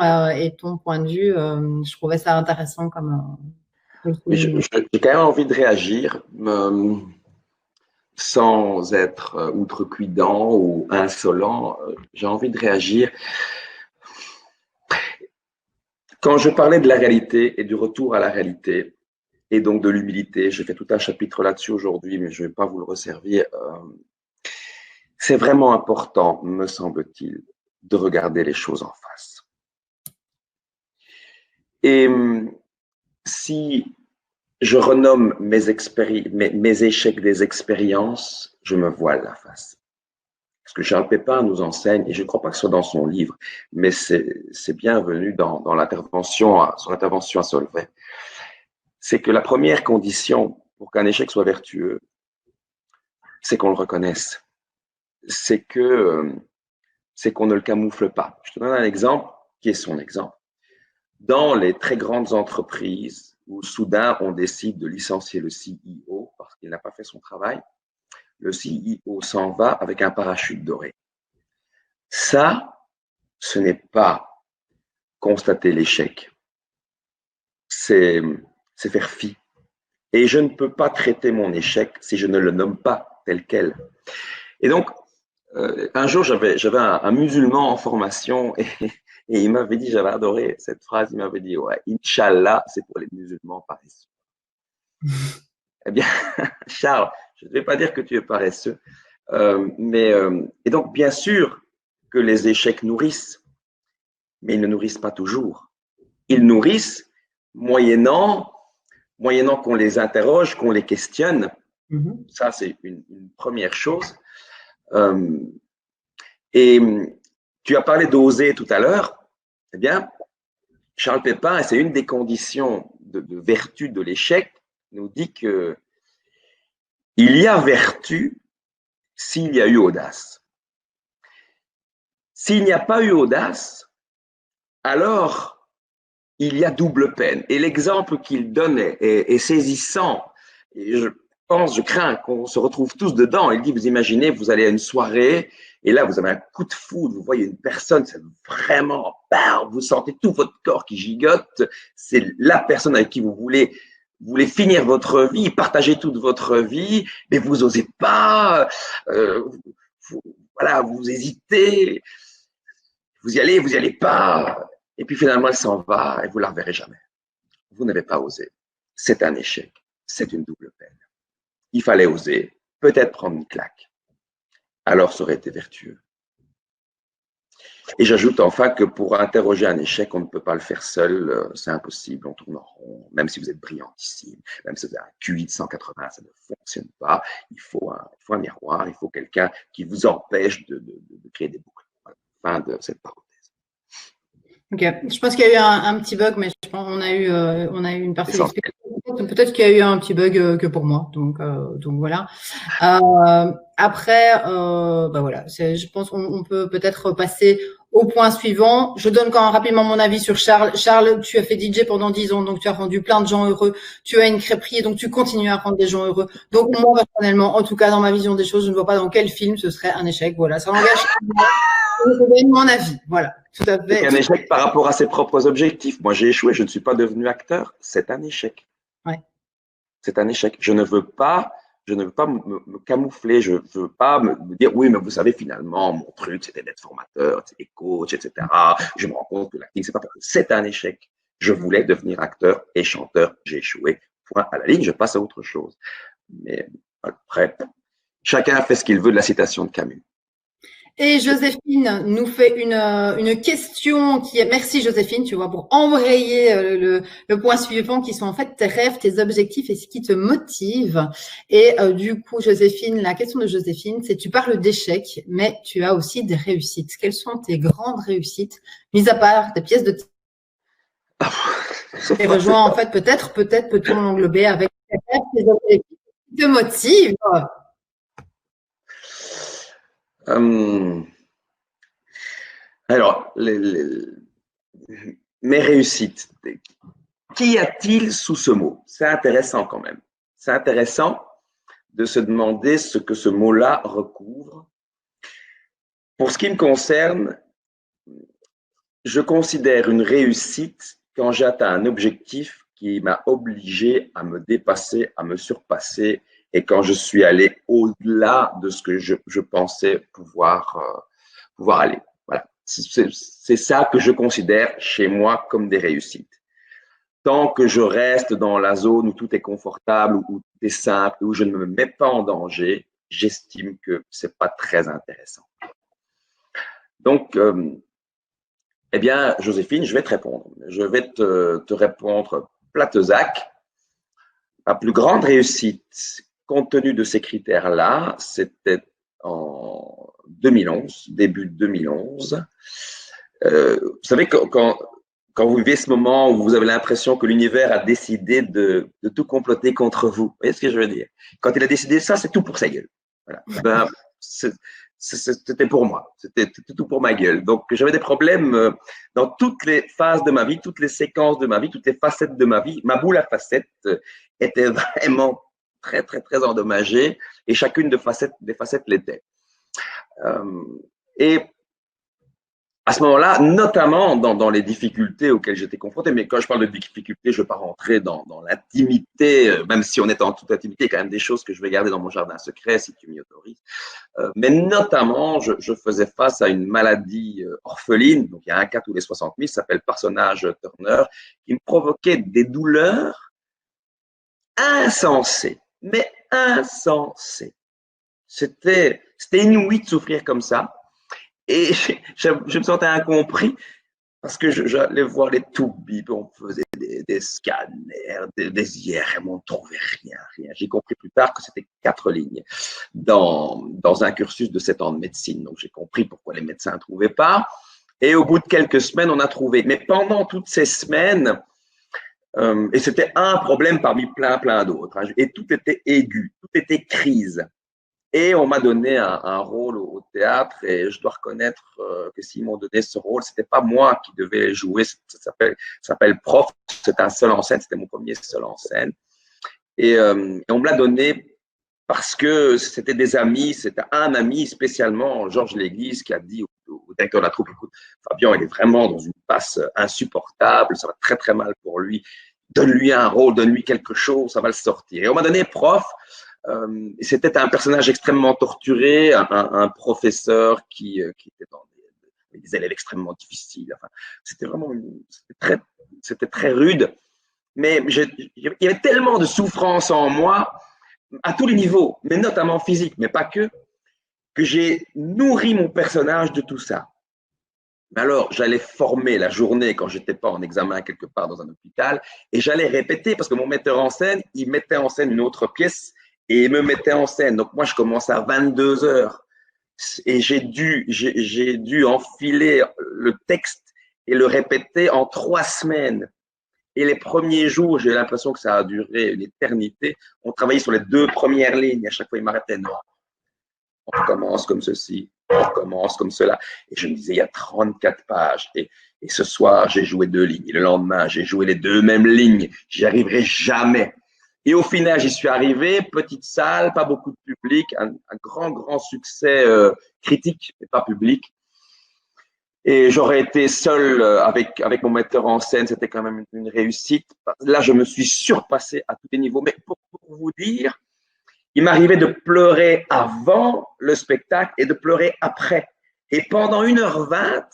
point de vue, je trouvais ça intéressant comme. J'ai quand même envie de réagir sans être outrecuidant ou insolent. J'ai envie de réagir. Quand je parlais de la réalité et du retour à la réalité, et donc de l'humilité, j'ai fait tout un chapitre là-dessus aujourd'hui, mais je ne vais pas vous le resservir. C'est vraiment important, me semble-t-il, de regarder les choses en face. Et si je renomme mes échecs des expériences, je me voile la face. Ce que Charles Pépin nous enseigne, et je ne crois pas que ce soit dans son livre, mais c'est bienvenu dans son intervention à Solvay, c'est que la première condition pour qu'un échec soit vertueux, c'est qu'on le reconnaisse. C'est qu'on ne le camoufle pas. Je te donne un exemple qui est son exemple. Dans les très grandes entreprises où soudain on décide de licencier le CEO parce qu'il n'a pas fait son travail, le CEO s'en va avec un parachute doré. Ça, ce n'est pas constater l'échec. C'est faire fi. Et je ne peux pas traiter mon échec si je ne le nomme pas tel quel. Et donc, un jour, j'avais un musulman en formation et il m'avait dit, j'avais adoré cette phrase, il m'avait dit, ouais, Inch'Allah, c'est pour les musulmans paresseux. Eh bien, Charles, je ne vais pas dire que tu es paresseux, et donc, bien sûr que les échecs nourrissent, mais ils ne nourrissent pas toujours. Ils nourrissent moyennant qu'on les interroge, qu'on les questionne. Ça, c'est une première chose. Et tu as parlé d'oser tout à l'heure. Eh bien, Charles Pépin, et c'est une des conditions de vertu de l'échec, nous dit que il y a vertu s'il y a eu audace. S'il n'y a pas eu audace, alors il y a double peine. Et l'exemple qu'il donne est saisissant. Et je crains qu'on se retrouve tous dedans. Il dit, vous imaginez, vous allez à une soirée et là, vous avez un coup de foudre, vous voyez une personne, c'est vraiment, vous sentez tout votre corps qui gigote. C'est la personne avec qui vous voulez finir votre vie, partager toute votre vie, mais vous n'osez pas, vous hésitez, vous y allez pas. Et puis finalement, elle s'en va et vous la reverrez jamais. Vous n'avez pas osé. C'est un échec. C'est une double peine. Il fallait oser, peut-être prendre une claque. Alors, ça aurait été vertueux. Et j'ajoute enfin que pour interroger un échec, on ne peut pas le faire seul, c'est impossible, on tourne en rond, même si vous êtes brillantissime, même si vous avez un QI de 180, ça ne fonctionne pas. Il faut un miroir, il faut quelqu'un qui vous empêche de créer des boucles. Voilà, fin de cette parenthèse. Ok, je pense qu'il y a eu un petit bug, mais je pense qu'on a eu une partie. Peut-être qu'il y a eu un petit bug que pour moi. Donc voilà. Après, voilà. Je pense qu'on peut peut-être passer au point suivant. Je donne quand même rapidement mon avis sur Charles. Charles, tu as fait DJ pendant 10 ans, donc tu as rendu plein de gens heureux. Tu as une crêperie, donc tu continues à rendre des gens heureux. Donc moi, personnellement, en tout cas, dans ma vision des choses, je ne vois pas dans quel film ce serait un échec. Voilà, ça n'engage que moi. Je donne mon avis. Voilà, tout à fait. C'est un échec par rapport à ses propres objectifs. Moi, j'ai échoué, je ne suis pas devenu acteur. C'est un échec. Ouais. C'est un échec. Je ne veux pas me camoufler. Je ne veux pas me dire, oui, mais vous savez, finalement, mon truc, c'était d'être formateur, c'était coach, etc. Je me rends compte que l'acting, c'est pas pour... C'est un échec. Je voulais devenir acteur et chanteur. J'ai échoué. Point à la ligne, je passe à autre chose. Mais après, chacun fait ce qu'il veut de la citation de Camus. Et Joséphine nous fait une question qui est, merci Joséphine, tu vois, pour embrayer le point suivant qui sont en fait tes rêves, tes objectifs et ce qui te motive. Et du coup, Joséphine, la question de Joséphine, c'est tu parles d'échecs, mais tu as aussi des réussites. Quelles sont tes grandes réussites, mis à part tes pièces de et rejoins en fait, peut-être peut-on l'englober avec tes rêves, tes objectifs qui te motivent. Alors, mes réussites. Qu'y a-t-il sous ce mot? C'est intéressant quand même. C'est intéressant de se demander ce que ce mot-là recouvre. Pour ce qui me concerne, je considère une réussite quand j'atteins un objectif qui m'a obligé à me dépasser, à me surpasser, et quand je suis allé au-delà de ce que je pensais pouvoir aller. Voilà. C'est ça que je considère chez moi comme des réussites. Tant que je reste dans la zone où tout est confortable, où tout est simple, où je ne me mets pas en danger, j'estime que c'est pas très intéressant. Donc, eh bien, Joséphine, je vais te répondre. Je vais te répondre platezac. Ma plus grande réussite, compte tenu de ces critères-là, c'était en 2011, début 2011. Vous savez, quand vous vivez ce moment où vous avez l'impression que l'univers a décidé de tout comploter contre vous, vous voyez ce que je veux dire? Quand il a décidé ça, c'est tout pour sa gueule. Voilà. Ben, c'était pour moi, c'était tout pour ma gueule. Donc j'avais des problèmes dans toutes les phases de ma vie, toutes les séquences de ma vie, toutes les facettes de ma vie. Ma boule à facettes était vraiment très très très endommagée et chacune des facettes l'était. Et à ce moment-là, notamment dans les difficultés auxquelles j'étais confronté, mais quand je parle de difficultés, je ne veux pas rentrer dans l'intimité, même si on est en toute intimité, il y a quand même des choses que je vais garder dans mon jardin secret, si tu m'y autorises. Mais notamment, je faisais face à une maladie orpheline, donc il y a un cas tous les 60 000, ça s'appelle Parsonage Turner, qui me provoquait des douleurs insensées, mais insensées. C'était inouï de souffrir comme ça. Et je me sentais incompris parce que j'allais voir les toubibs, on faisait des scanners, des IRM, on ne trouvait rien. J'ai compris plus tard que c'était 4 lignes dans un cursus de 7 ans de médecine. Donc, j'ai compris pourquoi les médecins ne trouvaient pas. Et au bout de quelques semaines, on a trouvé. Mais pendant toutes ces semaines, et c'était un problème parmi plein d'autres, hein, et tout était aigu, tout était crise. Et on m'a donné un rôle au théâtre et je dois reconnaître que s'ils m'ont donné ce rôle, c'était pas moi qui devais jouer, ça s'appelle Prof, c'est un seul en scène, c'était mon premier seul en scène. Et on me l'a donné parce que c'était des amis, c'était un ami spécialement, Georges Léglise, qui a dit au directeur de la troupe, écoute, Fabien, il est vraiment dans une passe insupportable, ça va très très mal pour lui, donne-lui un rôle, donne-lui quelque chose, ça va le sortir. Et on m'a donné Prof. C'était un personnage extrêmement torturé, un professeur qui était dans des élèves extrêmement difficiles. Enfin, c'était vraiment c'était très rude. Mais il y avait tellement de souffrance en moi, à tous les niveaux, mais notamment physique, mais pas que j'ai nourri mon personnage de tout ça. Mais alors, j'allais former la journée quand j'étais pas en examen quelque part dans un hôpital, et j'allais répéter parce que mon metteur en scène, il mettait en scène une autre pièce et il me mettait en scène. Donc moi, je commençais à 22 heures et j'ai dû enfiler le texte et le répéter en 3 semaines. Et les premiers jours, j'ai l'impression que ça a duré une éternité. On travaillait sur les 2 premières lignes. À chaque fois, il m'arrêtait. Non, on commence comme ceci, on commence comme cela. Et je me disais, il y a 34 pages. Et ce soir, j'ai joué 2 lignes. Et le lendemain, j'ai joué les 2 mêmes lignes. J'y arriverai jamais. Et au final, j'y suis arrivé. Petite salle, pas beaucoup de public. Un grand succès critique, mais pas public. Et j'aurais été seul avec mon metteur en scène, c'était quand même une réussite. Là, je me suis surpassé à tous les niveaux. Mais pour vous dire, il m'arrivait de pleurer avant le spectacle et de pleurer après. Et pendant 1h20,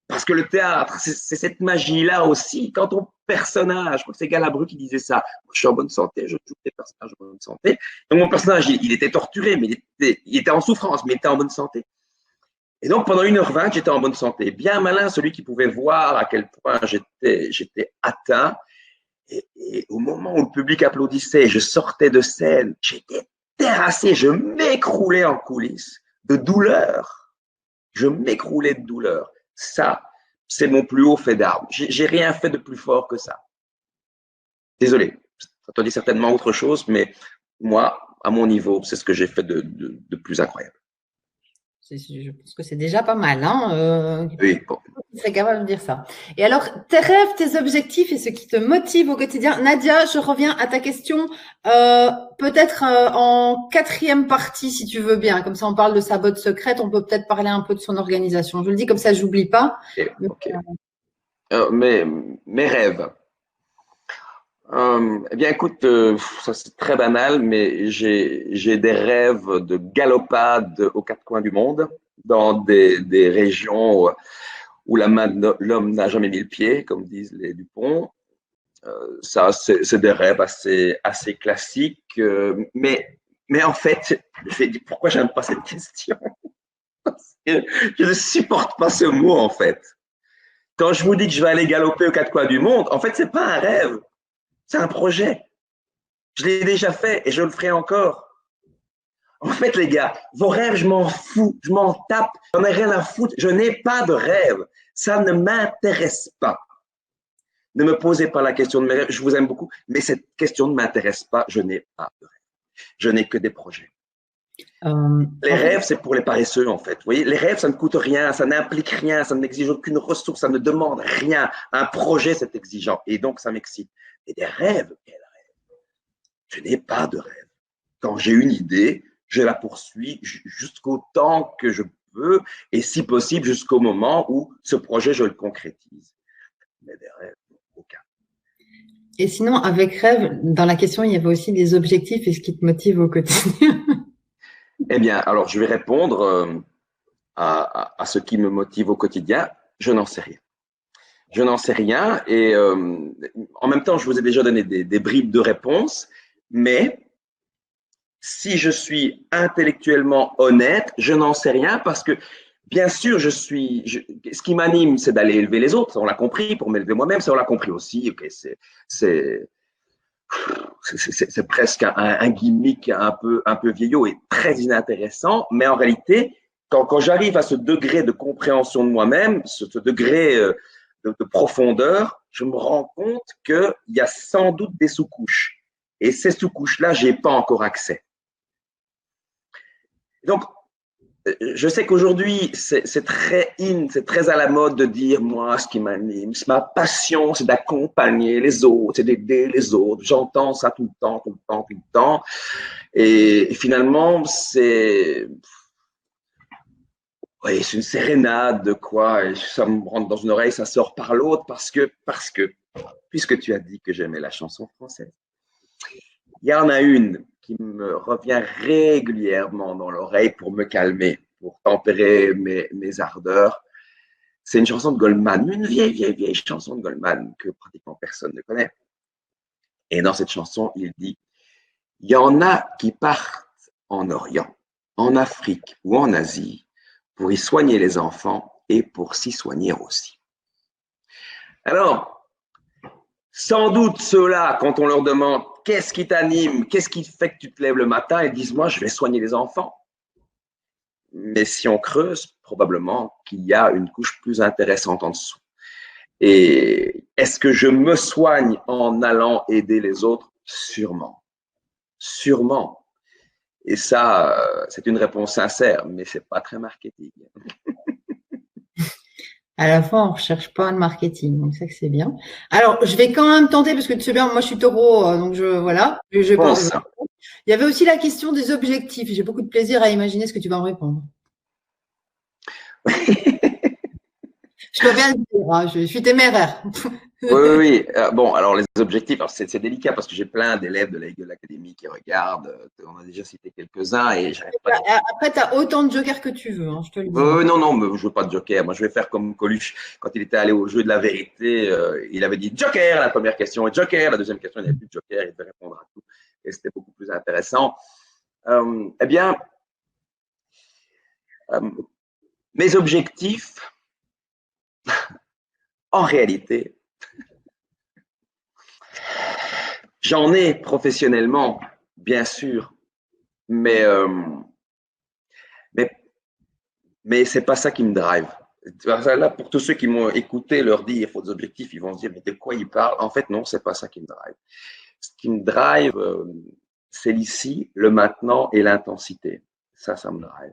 parce que le théâtre, c'est cette magie-là aussi. Quand ton personnage, je crois que c'est Galabru qui disait ça, je suis en bonne santé, je joue des personnages en bonne santé. Donc mon personnage, il était torturé, mais il était en souffrance, mais il était en bonne santé. Et donc, pendant 1h20, j'étais en bonne santé. Bien malin, celui qui pouvait voir à quel point j'étais atteint. Et au moment où le public applaudissait, je sortais de scène, j'étais terrassé, je m'écroulais en coulisses de douleur. Je m'écroulais de douleur. Ça, c'est mon plus haut fait d'armes. J'ai rien fait de plus fort que ça. Désolé, ça te dit certainement autre chose, mais moi, à mon niveau, c'est ce que j'ai fait de plus incroyable. Je pense que c'est déjà pas mal. Hein, oui, bon. Tu serais capable de dire ça. Et alors, tes rêves, tes objectifs et ce qui te motive au quotidien. Nadia, je reviens à ta question, peut-être en 4e partie, si tu veux bien. Comme ça, on parle de sa botte secrète. On peut peut-être parler un peu de son organisation. Je le dis comme ça, j'oublie pas. Okay. Mes rêves. Eh bien, écoute, ça c'est très banal, mais j'ai des rêves de galopade aux 4 coins du monde, dans des régions où la main de l'homme n'a jamais mis le pied, comme disent les Dupont. Ça, c'est des rêves assez classiques, mais en fait, je vais dire pourquoi j'aime pas cette question. Parce que je ne supporte pas ce mot, en fait. Quand je vous dis que je vais aller galoper aux 4 coins du monde, en fait, c'est pas un rêve. C'est un projet. Je l'ai déjà fait et je le ferai encore. En fait, les gars, vos rêves, je m'en fous, je m'en tape, j'en ai rien à foutre. Je n'ai pas de rêve. Ça ne m'intéresse pas. Ne me posez pas la question de mes rêves. Je vous aime beaucoup, mais cette question ne m'intéresse pas. Je n'ai pas de rêve. Je n'ai que des projets. Les rêves, c'est pour les paresseux, en fait. Vous voyez, les rêves, ça ne coûte rien, ça n'implique rien, ça n'exige aucune ressource, ça ne demande rien. Un projet, c'est exigeant et donc ça m'excite. Et des rêves, quels rêves? Je n'ai pas de rêve. Quand j'ai une idée, je la poursuis jusqu'au temps que je peux et si possible jusqu'au moment où ce projet, je le concrétise. Mais des rêves, aucun. Et sinon, avec rêve, dans la question, il y avait aussi des objectifs et ce qui te motive au quotidien. Eh bien, alors je vais répondre à ce qui me motive au quotidien. Je n'en sais rien. Je n'en sais rien et en même temps, je vous ai déjà donné des bribes de réponses, mais si je suis intellectuellement honnête, je n'en sais rien parce que, bien sûr, ce qui m'anime, c'est d'aller élever les autres. On l'a compris, pour m'élever moi-même, ça on l'a compris aussi. Okay, c'est presque un gimmick un peu vieillot et très inintéressant, mais en réalité, quand j'arrive à ce degré de compréhension de moi-même, ce degré de profondeur, je me rends compte qu'il y a sans doute des sous-couches. Et ces sous-couches-là, je n'ai pas encore accès. Donc, je sais qu'aujourd'hui, c'est très c'est très à la mode de dire, moi, ce qui m'anime, ma passion, c'est d'accompagner les autres, c'est d'aider les autres. J'entends ça tout le temps. Et finalement, c'est une sérénade, quoi. Et ça me rentre dans une oreille, ça sort par l'autre, parce que, puisque tu as dit que j'aimais la chanson française, il y en a une qui me revient régulièrement dans l'oreille pour me calmer, pour tempérer mes ardeurs. C'est une chanson de Goldman, une vieille chanson de Goldman que pratiquement personne ne connaît. Et dans cette chanson, il dit « Il y en a qui partent en Orient, en Afrique ou en Asie pour y soigner les enfants et pour s'y soigner aussi. » Alors, sans doute ceux-là, quand on leur demande qu'est-ce qui t'anime, qu'est-ce qui fait que tu te lèves le matin, ils disent moi je vais soigner les enfants. Mais si on creuse, probablement qu'il y a une couche plus intéressante en dessous. Et est-ce que je me soigne en allant aider les autres? Sûrement. Sûrement. Et ça, c'est une réponse sincère, mais c'est pas très marketing. À la fois, on ne recherche pas le marketing, donc ça que c'est bien. Alors, je vais quand même tenter, parce que tu sais bien, moi je suis taureau, donc voilà. Je pense. Pense. Il y avait aussi la question des objectifs. J'ai beaucoup de plaisir à imaginer ce que tu vas me répondre. Je dois bien le dire, hein, je suis téméraire. Oui. Bon, alors les objectifs, c'est délicat parce que j'ai plein d'élèves de l'Académie qui regardent. On a déjà cité quelques-uns et j'arrête pas. Après, tu as autant de jokers que tu veux, hein, je te le dis. Non, mais je veux pas de joker. Moi, je vais faire comme Coluche quand il était allé au jeu de la vérité. Il avait dit joker la première question et joker la deuxième question. Il n'y avait plus de joker, il devait répondre à tout et c'était beaucoup plus intéressant. Eh bien, mes objectifs, en réalité, j'en ai professionnellement, bien sûr, mais c'est pas ça qui me drive. Là, pour tous ceux qui m'ont écouté leur dire il faut des objectifs, ils vont se dire mais de quoi ils parlent? En fait, non, c'est pas ça qui me drive. Ce qui me drive, c'est l'ici, le maintenant et l'intensité. Ça me drive.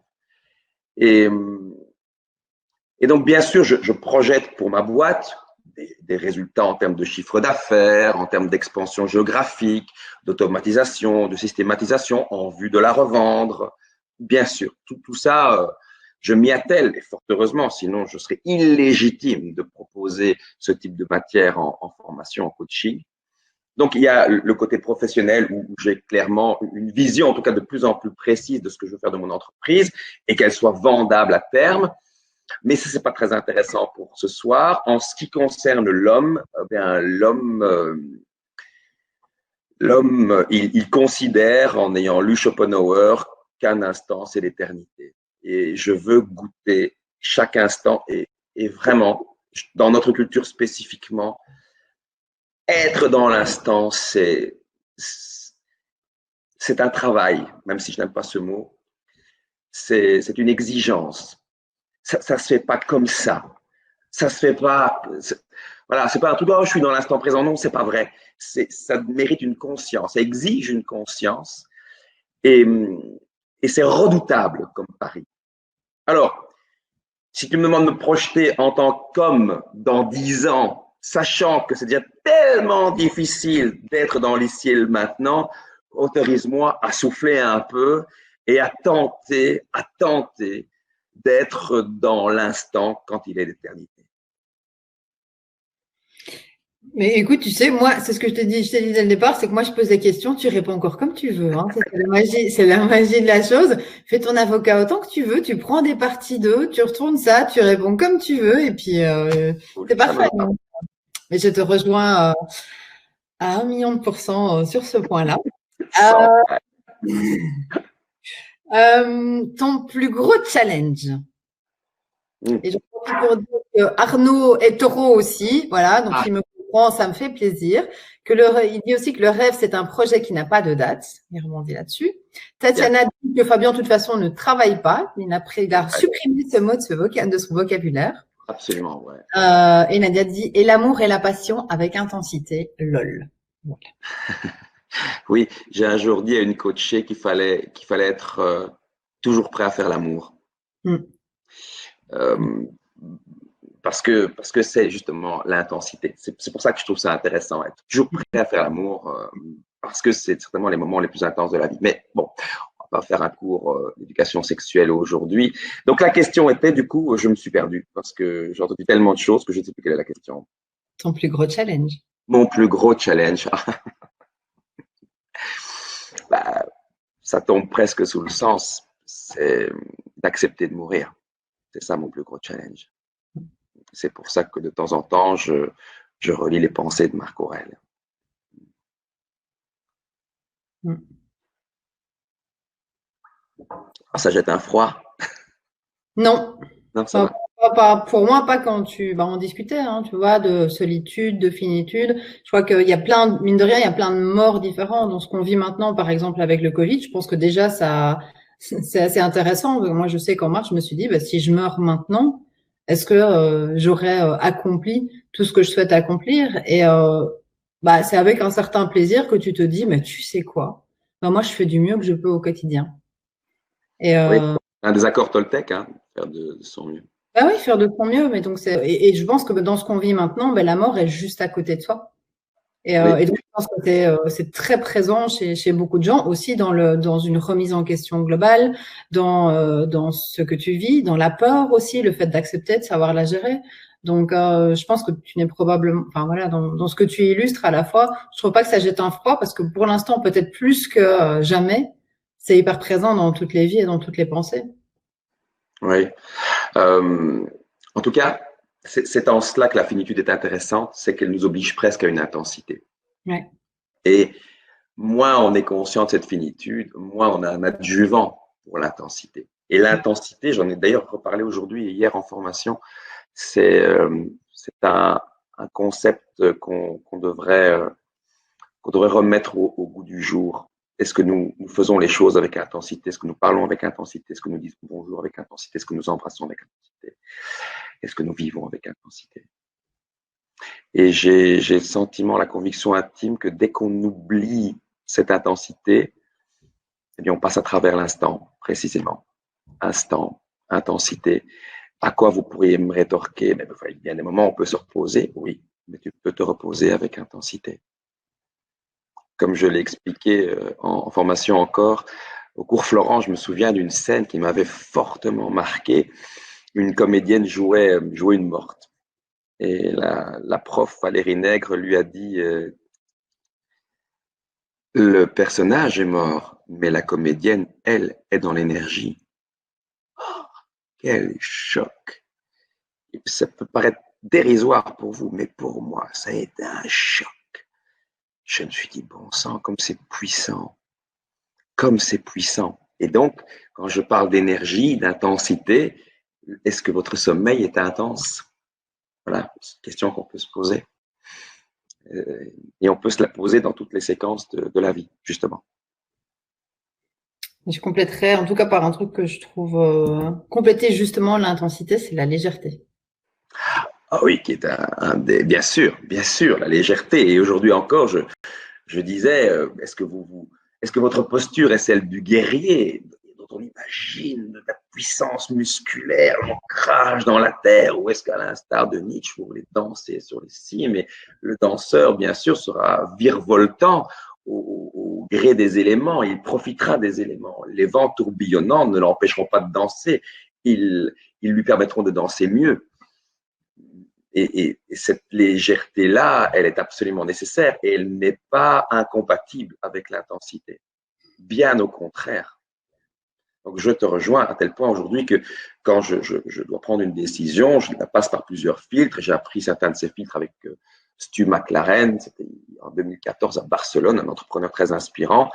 Et donc, bien sûr, je projette pour ma boîte des résultats en termes de chiffre d'affaires, en termes d'expansion géographique, d'automatisation, de systématisation en vue de la revendre. Bien sûr, tout ça, je m'y attelle, et fort heureusement, sinon je serais illégitime de proposer ce type de matière en formation, en coaching. Donc, il y a le côté professionnel où j'ai clairement une vision, en tout cas de plus en plus précise de ce que je veux faire de mon entreprise et qu'elle soit vendable à terme. Mais ce n'est pas très intéressant pour ce soir. En ce qui concerne l'homme, l'homme, il considère, en ayant lu Schopenhauer, qu'un instant, c'est l'éternité. Et je veux goûter chaque instant et vraiment, dans notre culture spécifiquement, être dans l'instant, c'est un travail, même si je n'aime pas ce mot. C'est une exigence. Ça se fait pas comme ça. Ça se fait pas. Voilà, c'est pas un truc. Oh, je suis dans l'instant présent. Non, c'est pas vrai. Ça mérite une conscience. Ça exige une conscience. Et c'est redoutable comme pari. Alors, si tu me demandes de me projeter en tant qu'homme dans 10 ans, sachant que c'est déjà tellement difficile d'être dans l'ici et le maintenant, autorise-moi à souffler un peu et à tenter d'être dans l'instant quand il est l'éternité. Mais écoute, tu sais, moi, c'est ce que je t'ai dit dès le départ, c'est que moi, je pose des questions, tu réponds encore comme tu veux. Hein. C'est la magie de la chose. Fais ton avocat autant que tu veux, tu prends des parties d'eux, tu retournes ça, tu réponds comme tu veux, et puis c'est parfait. Mais je te rejoins à 1 000 000% sur ce point-là. Ton plus gros challenge. Et je profite pour dire que Arnaud est taureau aussi, voilà, donc il me comprend, ça me fait plaisir. Il dit aussi que le rêve, c'est un projet qui n'a pas de date. Il rebondit là-dessus. Tatiana dit que Fabien, de toute façon, ne travaille pas. Il a supprimé ce mot de son vocabulaire. Absolument, ouais. Et Nadia dit, et l'amour et la passion avec intensité, lol. Voilà. Oui, j'ai un jour dit à une coachée qu'il fallait être toujours prêt à faire l'amour. Parce que c'est justement l'intensité. C'est pour ça que je trouve ça intéressant, être toujours prêt à faire l'amour, parce que c'est certainement les moments les plus intenses de la vie. Mais bon, on va pas faire un cours d'éducation sexuelle aujourd'hui. Donc la question était, du coup, je me suis perdu parce que j'ai entendu tellement de choses que je ne sais plus quelle est la question. Ton plus gros challenge? Mon plus gros challenge. Bah, ça tombe presque sous le sens, c'est d'accepter de mourir. C'est ça mon plus gros challenge. C'est pour ça que de temps en temps, je relis les pensées de Marc Aurèle. Ça jette un froid? Non. Non, ça va. Pas, pour moi, pas quand on discutait, hein, tu vois, de solitude, de finitude. Je crois qu'il y a mine de rien, il y a plein de morts différents dans ce qu'on vit maintenant, par exemple, avec le Covid. Je pense que déjà, c'est assez intéressant. Moi, je sais qu'en mars, je me suis dit, si je meurs maintenant, est-ce que j'aurais accompli tout ce que je souhaite accomplir. Et c'est avec un certain plaisir que tu te dis, mais tu sais quoi? Moi, je fais du mieux que je peux au quotidien. Et Oui, un désaccord Toltec, hein, faire de son mieux. oui, faire de son mieux. Mais donc et je pense que dans ce qu'on vit maintenant, la mort est juste à côté de soi. Et Oui, donc, je pense que c'est très présent chez beaucoup de gens, aussi dans une remise en question globale, dans ce que tu vis, dans la peur aussi, le fait d'accepter, de savoir la gérer. Donc, je pense que tu n'es probablement, enfin voilà, dans ce que tu illustres à la fois, je trouve pas que ça jette un froid parce que pour l'instant, peut-être plus que jamais, c'est hyper présent dans toutes les vies et dans toutes les pensées. oui. En tout cas, c'est en cela que la finitude est intéressante, c'est qu'elle nous oblige presque à une intensité. Ouais. Et moins on est conscient de cette finitude, moins on a un adjuvant pour l'intensité. Et l'intensité, j'en ai d'ailleurs reparlé aujourd'hui et hier en formation, c'est un concept qu'on devrait remettre au goût du jour. Est-ce que nous faisons les choses avec intensité? Est-ce que nous parlons avec intensité? Est-ce que nous disons bonjour avec intensité? Est-ce que nous embrassons avec intensité? Est-ce que nous vivons avec intensité? Et j'ai le sentiment, la conviction intime que dès qu'on oublie cette intensité, eh bien, on passe à travers l'instant, précisément. Instant, intensité. À quoi vous pourriez me rétorquer? Mais il y a des moments où on peut se reposer, oui, mais tu peux te reposer avec intensité. Comme je l'ai expliqué en formation encore, au cours Florent, je me souviens d'une scène qui m'avait fortement marqué. Une comédienne jouait une morte. Et la prof Valérie Nègre lui a dit le personnage est mort, mais la comédienne, elle, est dans l'énergie. Oh, quel choc! Et ça peut paraître dérisoire pour vous, mais pour moi, ça a été un choc. Je me suis dit, bon sang, comme c'est puissant. Comme c'est puissant. Et donc, quand je parle d'énergie, d'intensité, est-ce que votre sommeil est intense? Voilà, c'est une question qu'on peut se poser. Et on peut se la poser dans toutes les séquences de la vie, justement. Je compléterais, en tout cas par un truc que je trouve compléter justement l'intensité, c'est la légèreté. Ah oui, qui est un des, bien sûr, la légèreté. Et aujourd'hui encore, je disais, est-ce que votre posture est celle du guerrier, dont on imagine la puissance musculaire, l'ancrage dans la terre, ou est-ce qu'à l'instar de Nietzsche, vous voulez danser sur les cimes, et le danseur, bien sûr, sera virevoltant au gré des éléments, il profitera des éléments. Les vents tourbillonnants ne l'empêcheront pas de danser, ils lui permettront de danser mieux. Et cette légèreté-là, elle est absolument nécessaire et elle n'est pas incompatible avec l'intensité. Bien au contraire. Donc, je te rejoins à tel point aujourd'hui que quand je dois prendre une décision, je la passe par plusieurs filtres. J'ai appris certains de ces filtres avec Stu McLaren, c'était en 2014 à Barcelone, un entrepreneur très inspirant.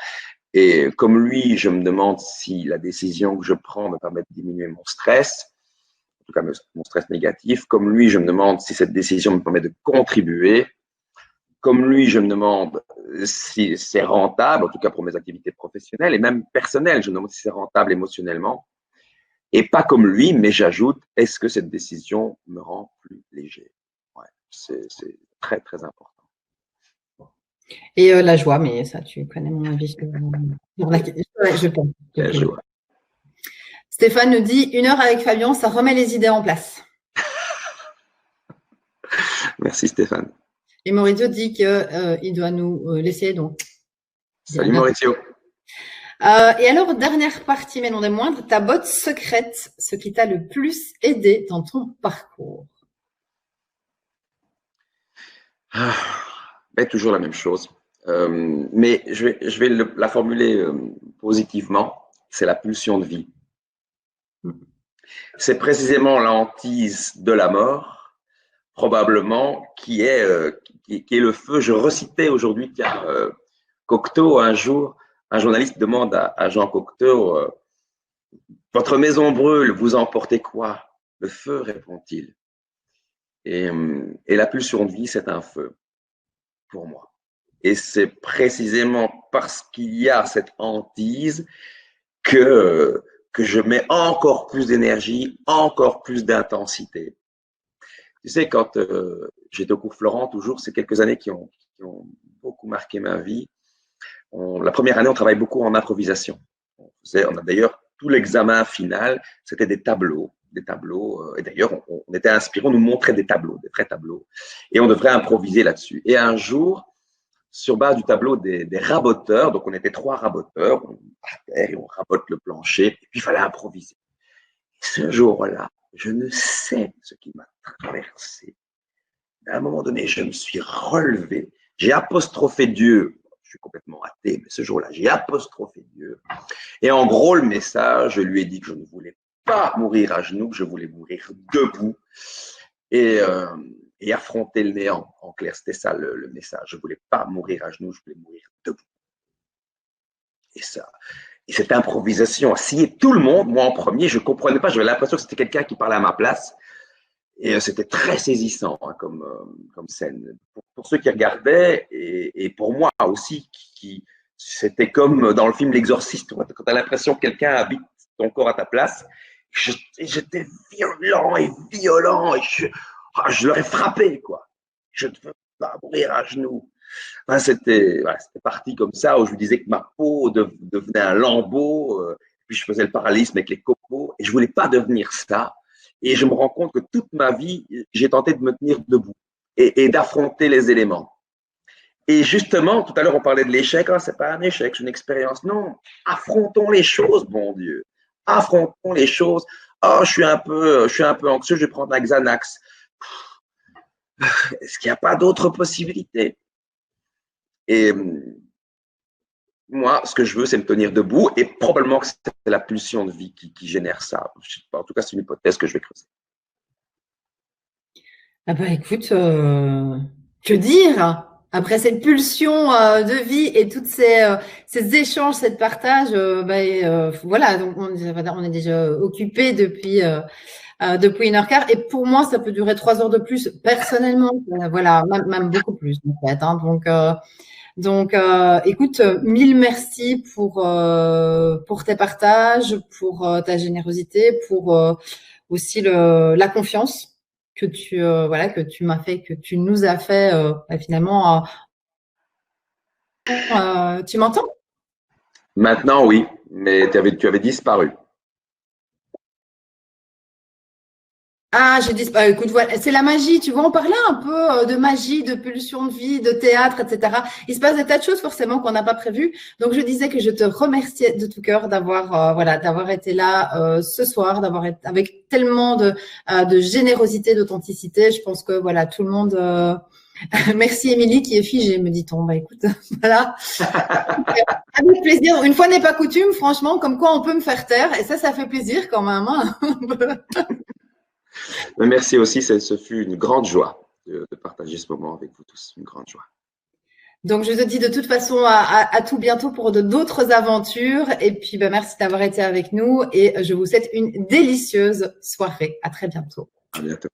Et comme lui, je me demande si la décision que je prends me permet de diminuer mon stress, en tout cas mon stress négatif. Comme lui, je me demande si cette décision me permet de contribuer. Comme lui, je me demande si c'est rentable, en tout cas pour mes activités professionnelles et même personnelles. Je me demande si c'est rentable émotionnellement. Et pas comme lui, mais j'ajoute, est-ce que cette décision me rend plus léger? Ouais, c'est très, très important. Et la joie, mais ça, tu connais mon avis sur la question. Ouais, je pense. La joie. Stéphane nous dit 1 heure avec Fabien, ça remet les idées en place. Merci Stéphane. Et Maurizio dit qu'il doit nous laisser donc. Salut Maurizio. Et alors, dernière partie, mais non des moindres, ta botte secrète, ce qui t'a le plus aidé dans ton parcours. Toujours la même chose. Mais je vais la formuler positivement. C'est la pulsion de vie. C'est précisément l'hantise de la mort, probablement, qui est le feu. Je recitais aujourd'hui, tiens, Cocteau, un jour, un journaliste demande à Jean Cocteau, votre maison brûle, vous emportez quoi? Le feu, répond-il. Et la pulsion de vie, c'est un feu, pour moi. Et c'est précisément parce qu'il y a cette hantise que je mets encore plus d'énergie, encore plus d'intensité. Tu sais, quand j'étais au cours Florent, toujours, c'est quelques années qui ont beaucoup marqué ma vie. La première année, on travaille beaucoup en improvisation. On a d'ailleurs tout l'examen final, c'était des tableaux. Et d'ailleurs, on était inspirés, on nous montrait des tableaux, des vrais tableaux. Et on devrait improviser là-dessus. Et un jour, sur base du tableau des raboteurs, donc on était 3 raboteurs, on par terre et on rabote le plancher, et puis il fallait improviser. Et ce jour-là, je ne sais ce qui m'a traversé. À un moment donné, je me suis relevé, j'ai apostrophé Dieu. Je suis complètement athée, mais ce jour-là, j'ai apostrophé Dieu. Et en gros, le message, je lui ai dit que je ne voulais pas mourir à genoux, que je voulais mourir debout et affronter le néant. En clair, c'était ça le message. Je ne voulais pas mourir à genoux, je voulais mourir debout. Et cette improvisation a scié tout le monde. Moi, en premier, je ne comprenais pas. J'avais l'impression que c'était quelqu'un qui parlait à ma place. Et c'était très saisissant comme scène. Pour ceux qui regardaient, et pour moi aussi, c'était comme dans le film L'Exorciste. Quand tu as l'impression que quelqu'un habite ton corps à ta place, j'étais violent et je leur ai frappé, quoi. Je ne veux pas mourir à genoux. Enfin, c'était parti comme ça, où je lui disais que ma peau devenait un lambeau, puis je faisais le parallélisme avec les copeaux, et je ne voulais pas devenir ça. Et je me rends compte que toute ma vie, j'ai tenté de me tenir debout et d'affronter les éléments. Et justement, tout à l'heure, on parlait de l'échec. Ce n'est pas un échec, c'est une expérience. Non, affrontons les choses, bon Dieu. Affrontons les choses. Oh, je suis un peu anxieux, je vais prendre un Xanax. Est-ce qu'il n'y a pas d'autres possibilités? Et moi, ce que je veux, c'est me tenir debout, et probablement que c'est la pulsion de vie qui génère ça. En tout cas, c'est une hypothèse que je vais creuser. Ah bah écoute, que dire? Après cette pulsion de vie et toutes ces échanges, cette partage, voilà, donc on est déjà occupé depuis 1h15. Et pour moi, ça peut durer 3 heures de plus, personnellement. Voilà, même beaucoup plus, en fait. Hein. Donc, écoute, mille merci pour tes partages, pour ta générosité, pour aussi la confiance que tu m'as fait, que tu nous as fait finalement. Tu m'entends? Maintenant, oui, mais tu avais disparu. Ah, j'ai dit, écoute, voilà, c'est la magie, tu vois, on parlait un peu de magie, de pulsion de vie, de théâtre, etc. Il se passe des tas de choses forcément qu'on n'a pas prévues. Donc, je disais que je te remerciais de tout cœur d'avoir été là ce soir, d'avoir été avec tellement de générosité, d'authenticité. Je pense que voilà, tout le monde. Merci Émilie qui est figée, me dit-on. Bah écoute, voilà. Avec plaisir. Une fois n'est pas coutume, franchement, comme quoi on peut me faire taire, et ça fait plaisir quand même. Hein. Merci aussi, ce fut une grande joie de partager ce moment avec vous tous, une grande joie. Donc, je te dis de toute façon à tout bientôt pour d'autres aventures. Et puis, merci d'avoir été avec nous et je vous souhaite une délicieuse soirée. À très bientôt. À bientôt.